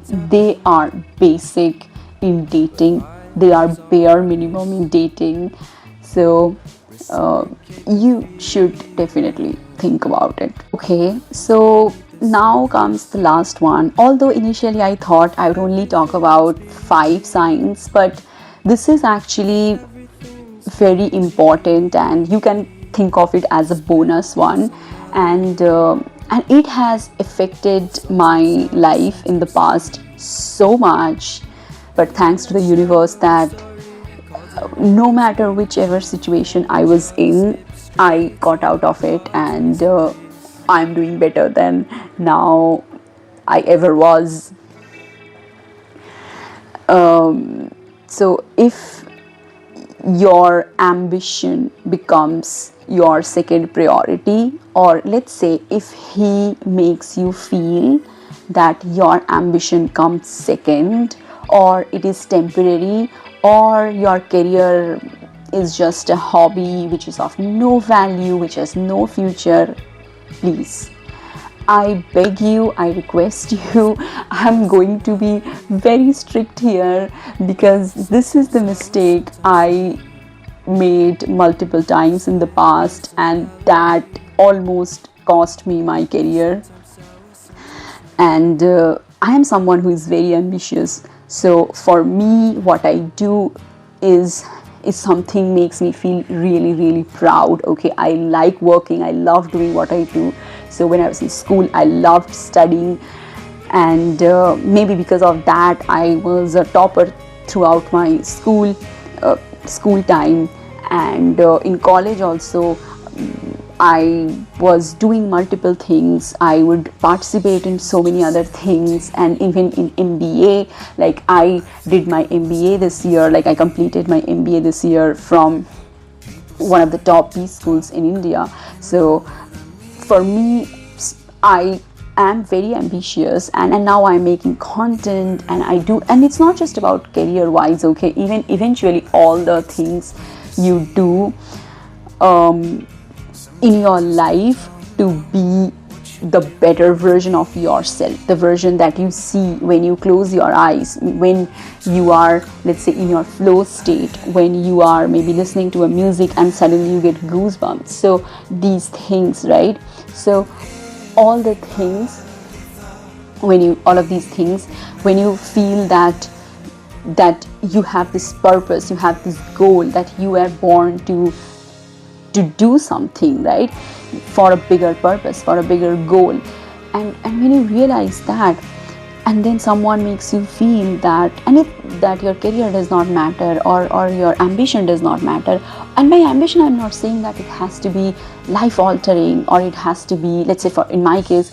They are basic in dating. They are bare minimum in dating. So you should definitely think about it. Okay, so now comes the last one. Although initially I thought I would only talk about 5 signs, but this is actually very important and you can think of it as a bonus one, and it has affected my life in the past so much. But thanks to the universe that no matter whichever situation I was in, I got out of it, and I'm doing better than now I ever was. So if your ambition becomes your second priority, or let's say if he makes you feel that your ambition comes second, or it is temporary, or your career is just a hobby which is of no value, which has no future, please, I beg you, I request you, I'm going to be very strict here, because this is the mistake I made multiple times in the past, and that almost cost me my career. And I am someone who is very ambitious. So for me, what I do is something makes me feel really, really proud. Okay, I like working, I love doing what I do. So when I was in school, I loved studying, and maybe because of that, I was a topper throughout my school time. And in college also, I was doing multiple things. I would participate in so many other things, and even in MBA, like I did my MBA this year, like I completed my MBA this year from one of the top B schools in India. So for me, I am very ambitious, and now I'm making content, and I do, and it's not just about career wise, okay, even eventually all the things you do in your life to be the better version of yourself, the version that you see when you close your eyes, when you are, let's say, in your flow state, when you are maybe listening to a music and suddenly you get goosebumps. So these things, right? So all of these things, when you feel that you have this purpose, you have this goal, that you are born to to do something, right, for a bigger purpose, for a bigger goal. And when you realize that, and then someone makes you feel that, and if that your career does not matter, or your ambition does not matter. And by ambition, I'm not saying that it has to be life altering, or it has to be, let's say, for in my case,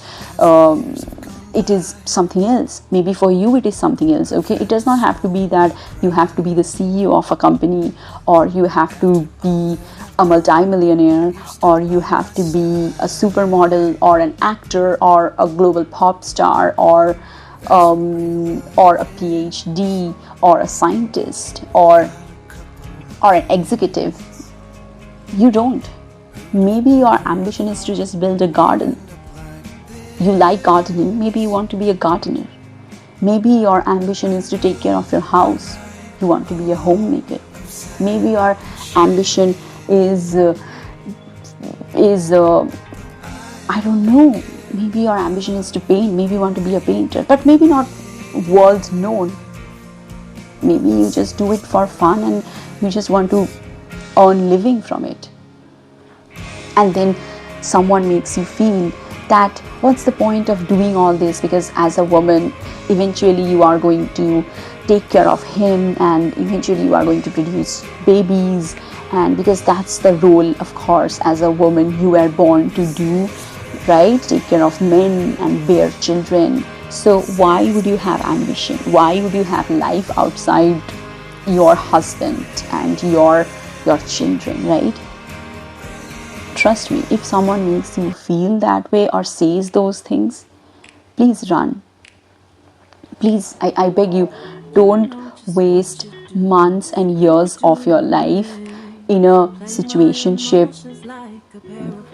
it is something else. Maybe for you it is something else. Okay, it does not have to be that you have to be the CEO of a company, or you have to be a multimillionaire, or you have to be a supermodel, or an actor, or a global pop star, or a PhD, or a scientist, or an executive. You don't. Maybe your ambition is to just build a garden. You like gardening, maybe you want to be a gardener. Maybe your ambition is to take care of your house. You want to be a homemaker. Maybe your ambition is I don't know. Maybe your ambition is to paint. Maybe you want to be a painter, but maybe not world known. Maybe you just do it for fun, and you just want to earn living from it. And then someone makes you feel that what's the point of doing all this, because as a woman eventually you are going to take care of him, and eventually you are going to produce babies, and because that's the role, of course, as a woman you were born to do, right? Take care of men and bear children. So why would you have ambition? Why would you have life outside your husband and your children, right? Trust me, if someone makes you feel that way or says those things, please run. Please, I beg you, don't waste months and years of your life in a situationship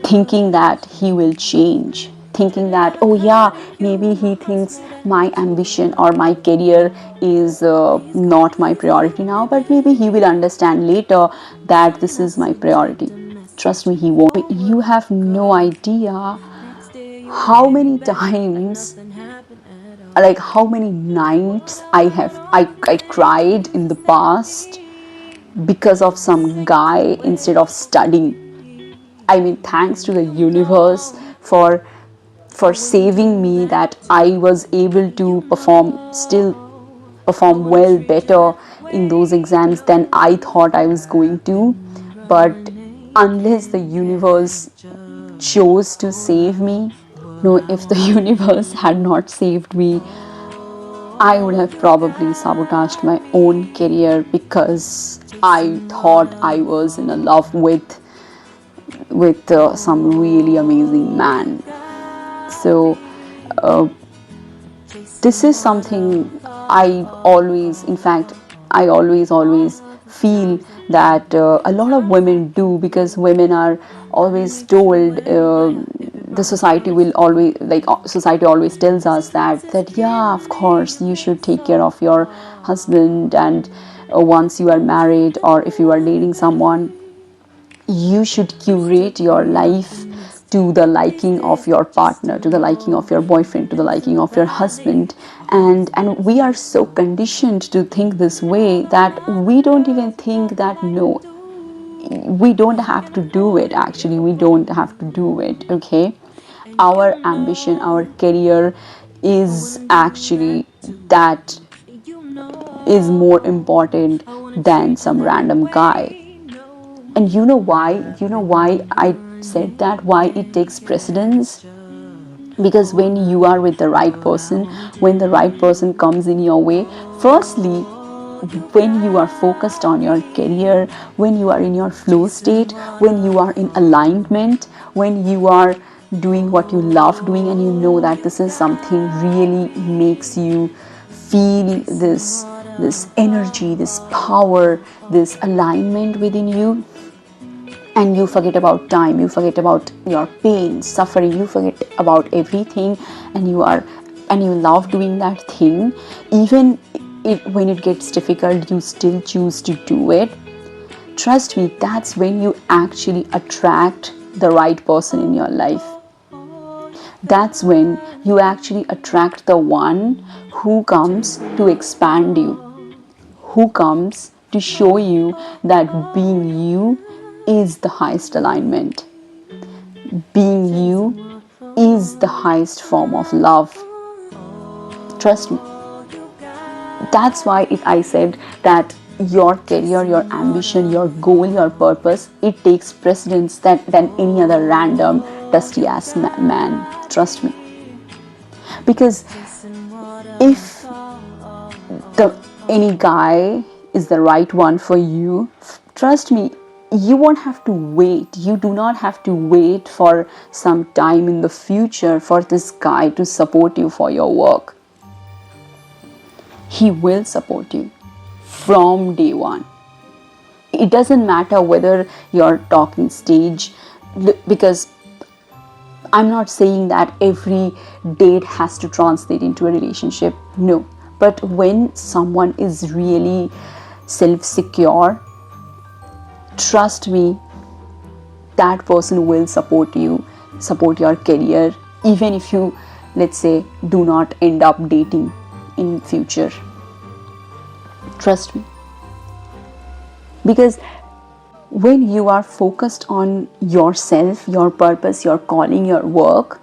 thinking that he will change, thinking that, oh yeah, maybe he thinks my ambition or my career is not my priority now, but maybe he will understand later that this is my priority. Trust me, he won't. You have no idea how many times, like how many nights I cried in the past because of some guy instead of studying. I mean, thanks to the universe for saving me, that I was able to perform well, better in those exams than I thought I was going to. But unless the universe chose to save me, no, if the universe had not saved me, I would have probably sabotaged my own career, because I thought I was in a love with some really amazing man. So this is something I always feel that a lot of women do, because women are always told, the society always tells us that yeah, of course you should take care of your husband, and once you are married, or if you are dating someone, you should curate your life to the liking of your partner, to the liking of your boyfriend, to the liking of your husband. And we are so conditioned to think this way that we don't even think that, no, we don't have to do it. Actually, we don't have to do it. Okay, our ambition, our career is actually that is more important than some random guy. And you know why? You know why I said that? Why it takes precedence? Because when you are with the right person, when the right person comes in your way, firstly, when you are focused on your career, when you are in your flow state, when you are in alignment, when you are doing what you love doing, and you know that this is something really makes you feel this energy, this power, this alignment within you, and you forget about time, you forget about your pain, suffering, you forget about everything, and you love doing that thing, even when it gets difficult, you still choose to do it. Trust me, that's when you actually attract the right person in your life. That's when you actually attract the one who comes to expand you, who comes to show you that being you is the highest alignment. Being you is the highest form of love. Trust me. That's why I said that your career, your ambition, your goal, your purpose, it takes precedence than any other random dusty ass man. Trust me. Because if any guy is the right one for you, trust me, you won't have to wait. You do not have to wait for some time in the future for this guy to support you for your work. He will support you from day one. It doesn't matter whether you're talking stage, because I'm not saying that every date has to translate into a relationship. No. But when someone is really self-secure, trust me, that person will support you, support your career, even if you, let's say, do not end up dating in future. Trust me. Because when you are focused on yourself, your purpose, your calling, your work,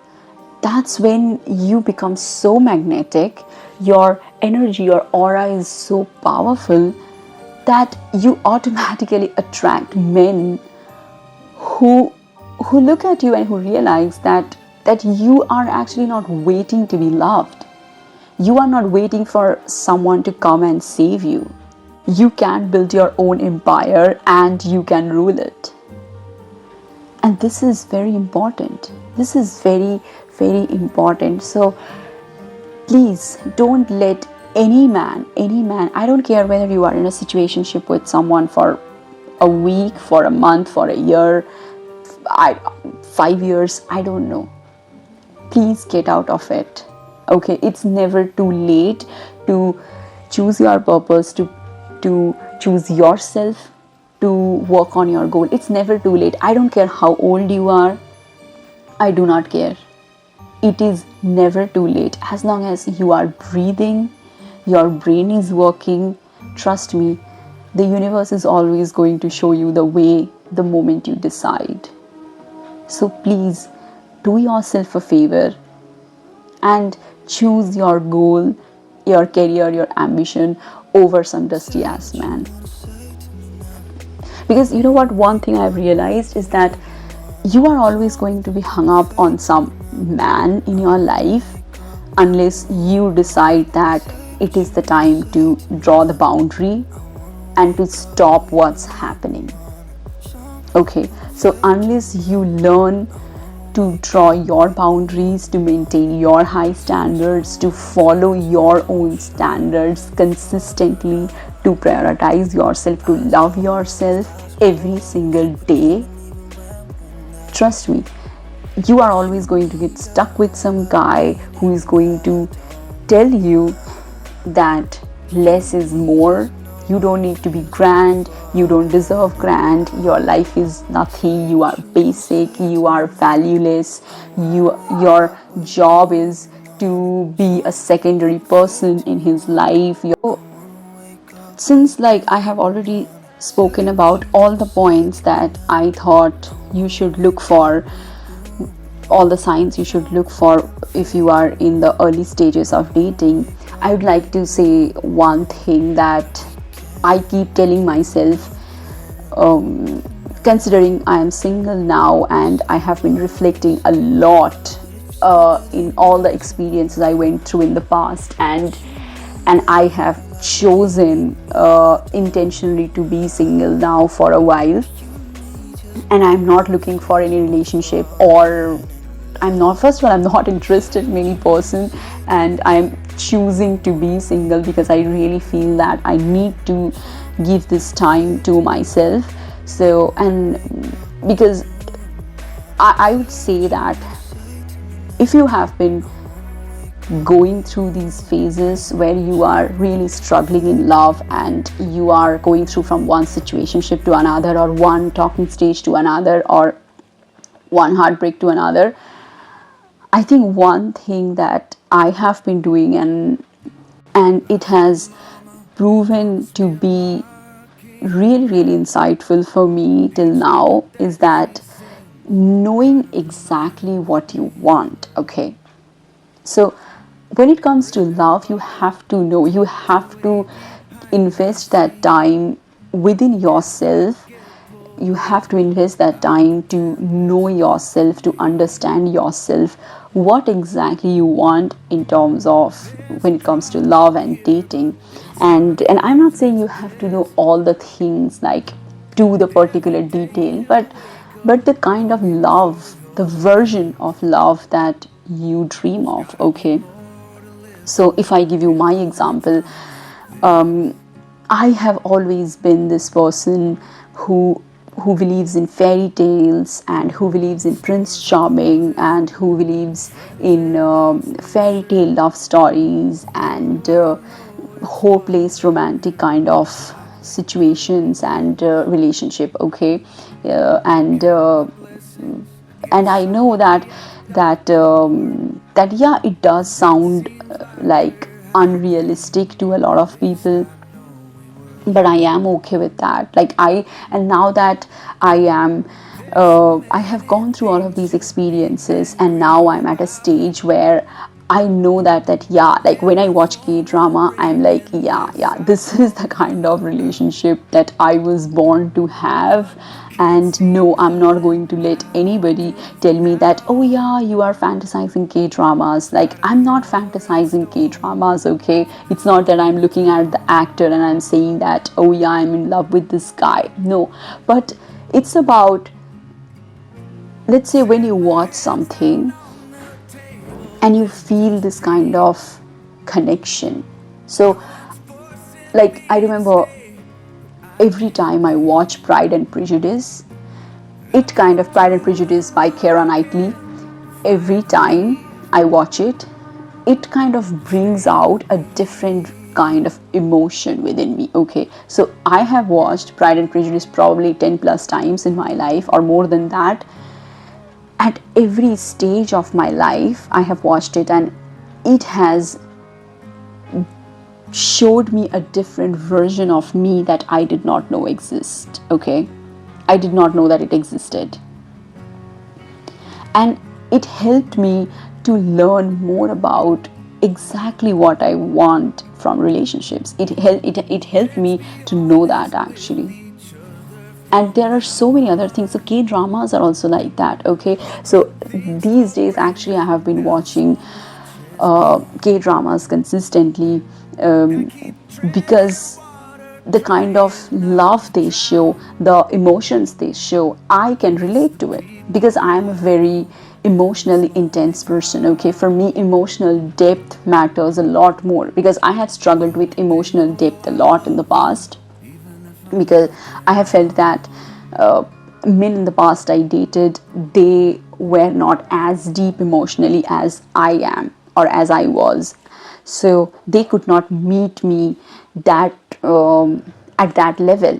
that's when you become so magnetic. Your energy, your aura is so powerful that you automatically attract men who look at you and who realize that you are actually not waiting to be loved. You are not waiting for someone to come and save you. You can build your own empire and you can rule it. And this is very important. This is very, very important. So please don't let any man, I don't care whether you are in a situationship with someone for a week, for a month, for a year, 5 years, I don't know. Please get out of it. Okay, it's never too late to choose your purpose, to choose yourself, to work on your goal. It's never too late. I don't care how old you are. I do not care. It is never too late. As long as you are breathing, your brain is working, trust me, the universe is always going to show you the way the moment you decide. So please do yourself a favor and choose your goal, your career, your ambition over some dusty ass man. Because you know what, one thing I've realized is that you are always going to be hung up on some man in your life unless you decide that it is the time to draw the boundary and to stop what's happening. Okay, so unless you learn to draw your boundaries, to maintain your high standards, to follow your own standards consistently, to prioritize yourself, to love yourself every single day, trust me, you are always going to get stuck with some guy who is going to tell you that less is more. You don't need to be grand, you don't deserve grand, your life is nothing, you are basic, you are valueless, your job is to be a secondary person in his life. Since I have already spoken about all the points that I thought you should look for, all the signs you should look for if you are in the early stages of dating, I would like to say one thing that I keep telling myself, considering I am single now and I have been reflecting a lot in all the experiences I went through in the past, and I have chosen intentionally to be single now for a while, and I'm not looking for any relationship, or I'm not interested in any person, and I'm choosing to be single because I really feel that I need to give this time to myself. So, and because I would say that if you have been going through these phases where you are really struggling in love and you are going through from one situationship to another, or one talking stage to another, or one heartbreak to another, I think one thing that I have been doing and it has proven to be really, really insightful for me till now is that knowing exactly what you want. Okay, so when it comes to love, you have to know, you have to invest that time within yourself. You have to invest that time to know yourself, to understand yourself, what exactly you want in terms of when it comes to love and dating. And I'm not saying you have to know all the things like to the particular detail, but the kind of love, the version of love that you dream of. Okay, so if I give you my example, I have always been this person who believes in fairy tales, and who believes in Prince Charming, and who believes in fairy tale love stories, and hopeless romantic kind of situations and relationship. Okay, and I know that yeah, it does sound like unrealistic to a lot of people, but I am okay with that. Like and now that I have gone through all of these experiences, and now I'm at a stage where I know that yeah, like when I watch K-drama, I'm like, yeah, this is the kind of relationship that I was born to have. And no, I'm not going to let anybody tell me that, oh yeah, you are fantasizing K-dramas. Like, I'm not fantasizing K-dramas. Okay, it's not that I'm looking at the actor and I'm saying that, oh yeah, I'm in love with this guy. No, but it's about, let's say, when you watch something and you feel this kind of connection. So like, I remember every time I watch Pride and Prejudice, Pride and Prejudice by Keira Knightley, every time I watch it, it kind of brings out a different kind of emotion within me. Okay, so I have watched Pride and Prejudice probably 10 plus times in my life, or more than that. At every stage of my life, I have watched it, and it has showed me a different version of me that I did not know exist. Okay, I did not know that it existed, and it helped me to learn more about exactly what I want from relationships. It helped me to know that, actually. And there are so many other things. So K-dramas are also like that. Okay, so these days actually I have been watching K-dramas consistently, because the kind of love they show, the emotions they show, I can relate to it, because I am a very emotionally intense person. Okay, for me emotional depth matters a lot more, because I have struggled with emotional depth a lot in the past, because I have felt that men in the past I dated, they were not as deep emotionally as I am, or as I was. So they could not meet me that at that level.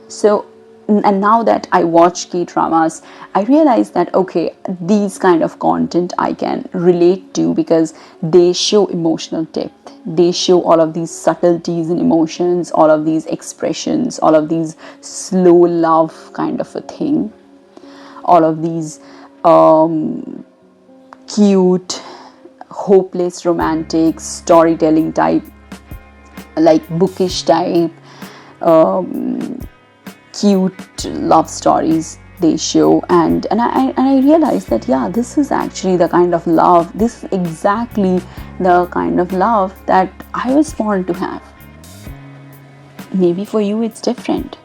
So, and now that I watch K-dramas, I realize that okay, these kind of content I can relate to, because they show emotional depth. They show all of these subtleties and emotions, all of these expressions, all of these slow love kind of a thing, all of these cute, hopeless romantic storytelling type, like bookish type, cute love stories they show. And I realized that yeah, this is actually the kind of love, this is exactly the kind of love that I was born to have. Maybe for you it's different.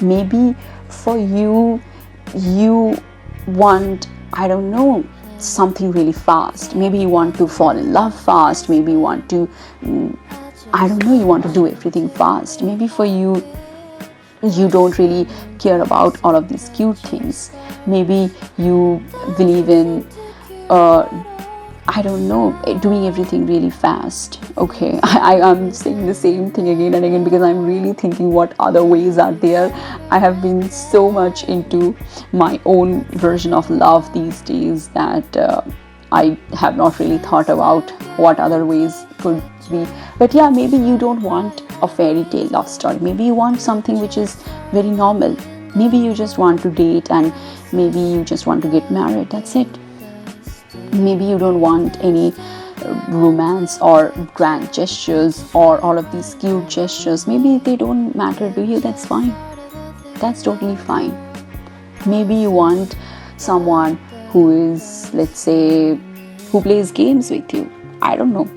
Maybe for you, you want, I don't know, something really fast. Maybe you want to fall in love fast. Maybe you want to, I don't know, you want to do everything fast. Maybe for you, you don't really care about all of these cute things. Maybe you believe in I don't know, doing everything really fast. Okay, I am saying the same thing again and again, because I'm really thinking what other ways are there. I have been so much into my own version of love these days that I have not really thought about what other ways could be. But yeah, maybe you don't want a fairy tale love story. Maybe you want something which is very normal. Maybe you just want to date, and maybe you just want to get married. That's it. Maybe you don't want any romance or grand gestures or all of these cute gestures. Maybe they don't matter to you. That's fine. That's totally fine. Maybe you want someone who is, let's say, who plays games with you. I don't know.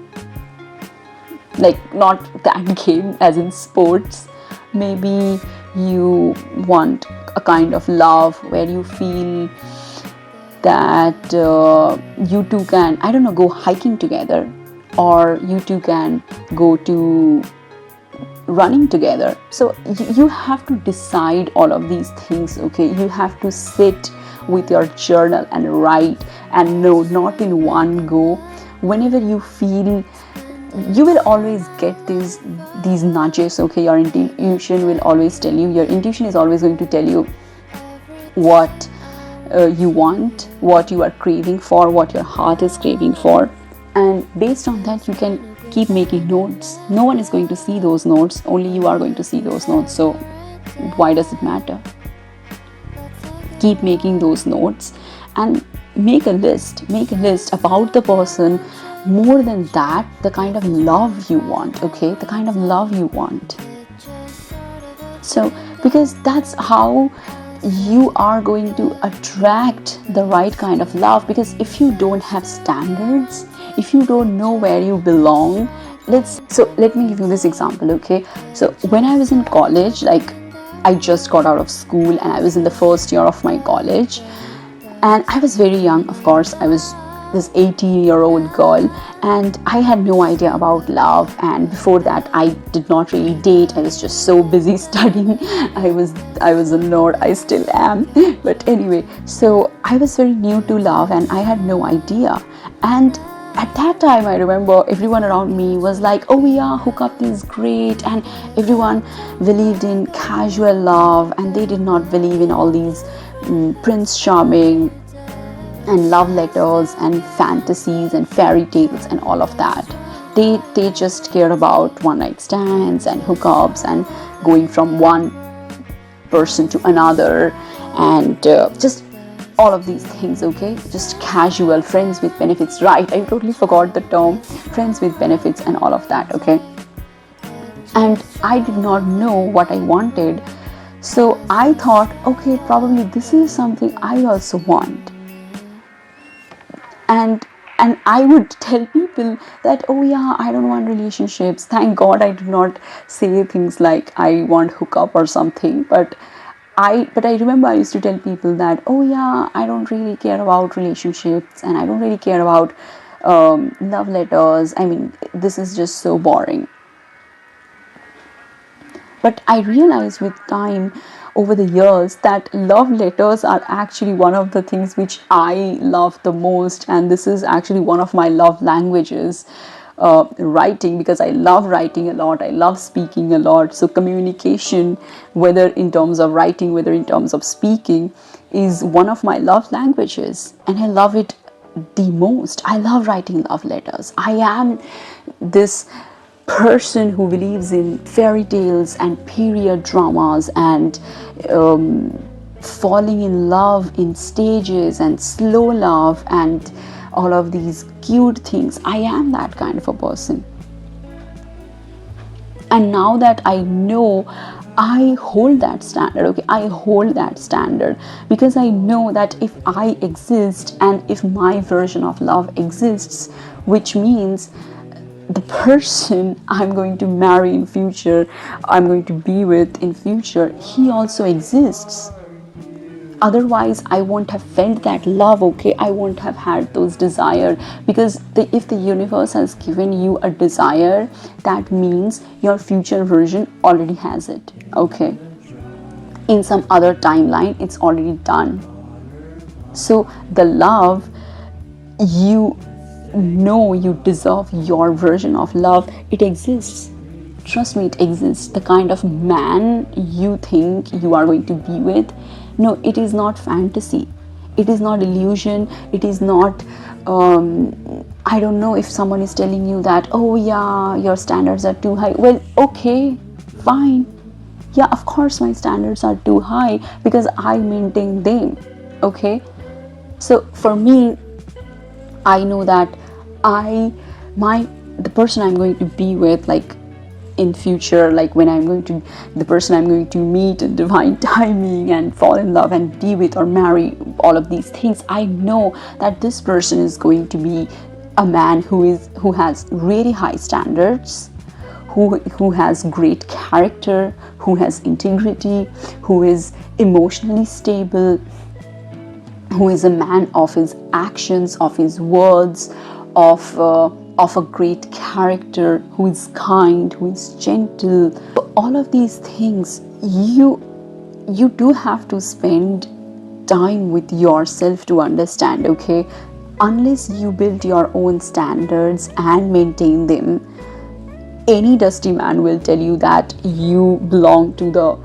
Like, not that game as in sports. Maybe you want a kind of love where you feel that you two can, I don't know, go hiking together, or you two can go to running together. So you have to decide all of these things, okay? You have to sit with your journal and write, and no, not in one go. Whenever you feel, you will always get these nudges, okay? Your intuition will always tell you. Your intuition is always going to tell you what you want, what you are craving for, what your heart is craving for, and based on that you can keep making notes. No one is going to see those notes, only you are going to see those notes, so why does it matter? Keep making those notes and make a list about the person. More than that, the kind of love you want, okay? The kind of love you want. So because that's how you are going to attract the right kind of love. Because if you don't have standards, if you don't know where you belong, let me give you this example, okay? So when I was in college, like, I just got out of school and I was in the first year of my college, and I was very young. Of course, I was this 18-year-old girl, and I had no idea about love. And before that, I did not really date. I was just so busy studying. I was a nerd. I still am. But anyway, so I was very new to love, and I had no idea. And at that time, I remember everyone around me was like, oh yeah, hookup is great, and everyone believed in casual love, and they did not believe in all these Prince Charming and love letters and fantasies and fairy tales and all of that. They just care about one night stands and hookups and going from one person to another, and just all of these things, okay? Just casual, friends with benefits, right? I totally forgot the term, friends with benefits and all of that, okay? And I did not know what I wanted, so I thought, okay, probably this is something I also want. And I would tell people that, oh yeah, I don't want relationships. Thank God I did not say things like I want hookup or something. But I remember I used to tell people that, oh yeah, I don't really care about relationships, and I don't really care about love letters. I mean, this is just so boring. But I realized with time, over the years, that love letters are actually one of the things which I love the most, and this is actually one of my love languages, writing, because I love writing a lot, I love speaking a lot. So communication, whether in terms of writing, whether in terms of speaking, is one of my love languages, and I love it the most. I love writing love letters. I am this person who believes in fairy tales and period dramas and falling in love in stages and slow love and all of these cute things. I am that kind of a person. And now that I know, I hold that standard, okay? I hold that standard because I know that if I exist and if my version of love exists, which means the person I'm going to marry in future, I'm going to be with in future, he also exists. Otherwise, I won't have felt that love, okay? I won't have had those desires, because if the universe has given you a desire, that means your future version already has it, okay? In some other timeline, it's already done. So the love, you know you deserve your version of love. It exists. Trust me, it exists. The kind of man you think you are going to be with, no, it is not fantasy. It is not illusion. It is not I don't know, if someone is telling you that, oh yeah, your standards are too high. Well, okay, fine. Yeah, of course my standards are too high because I maintain them. Okay, so for me, I know that the person I'm going to be with, like in future, like when the person I'm going to meet in divine timing and fall in love and be with or marry, all of these things, I know that this person is going to be a man who has really high standards, who has great character, who has integrity, who is emotionally stable, who is a man of his actions, of his words, of a great character, who is kind, who is gentle. All of these things, you do have to spend time with yourself to understand, okay? Unless you build your own standards and maintain them, any dusty man will tell you that you belong to the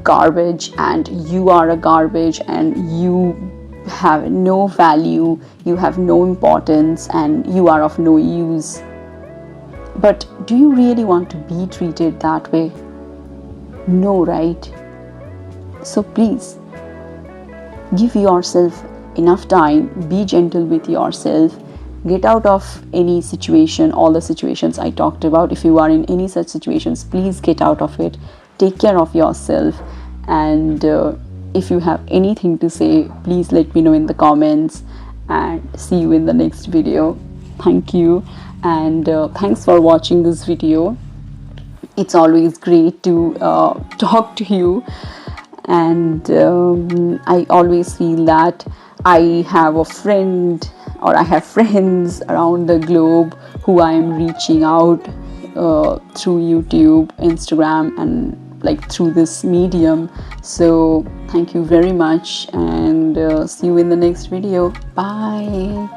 garbage and you are a garbage and you have no value, you have no importance, and you are of no use. But do you really want to be treated that way? No, right? So please give yourself enough time, be gentle with yourself, get out of any situation, all the situations I talked about. If you are in any such situations, please get out of it, take care of yourself, and if you have anything to say, please let me know in the comments, and see you in the next video. Thank you, and thanks for watching this video. It's always great to talk to you, and I always feel that I have a friend, or I have friends around the globe who I am reaching out through YouTube, Instagram, and like through this medium. So thank you very much, and see you in the next video. Bye.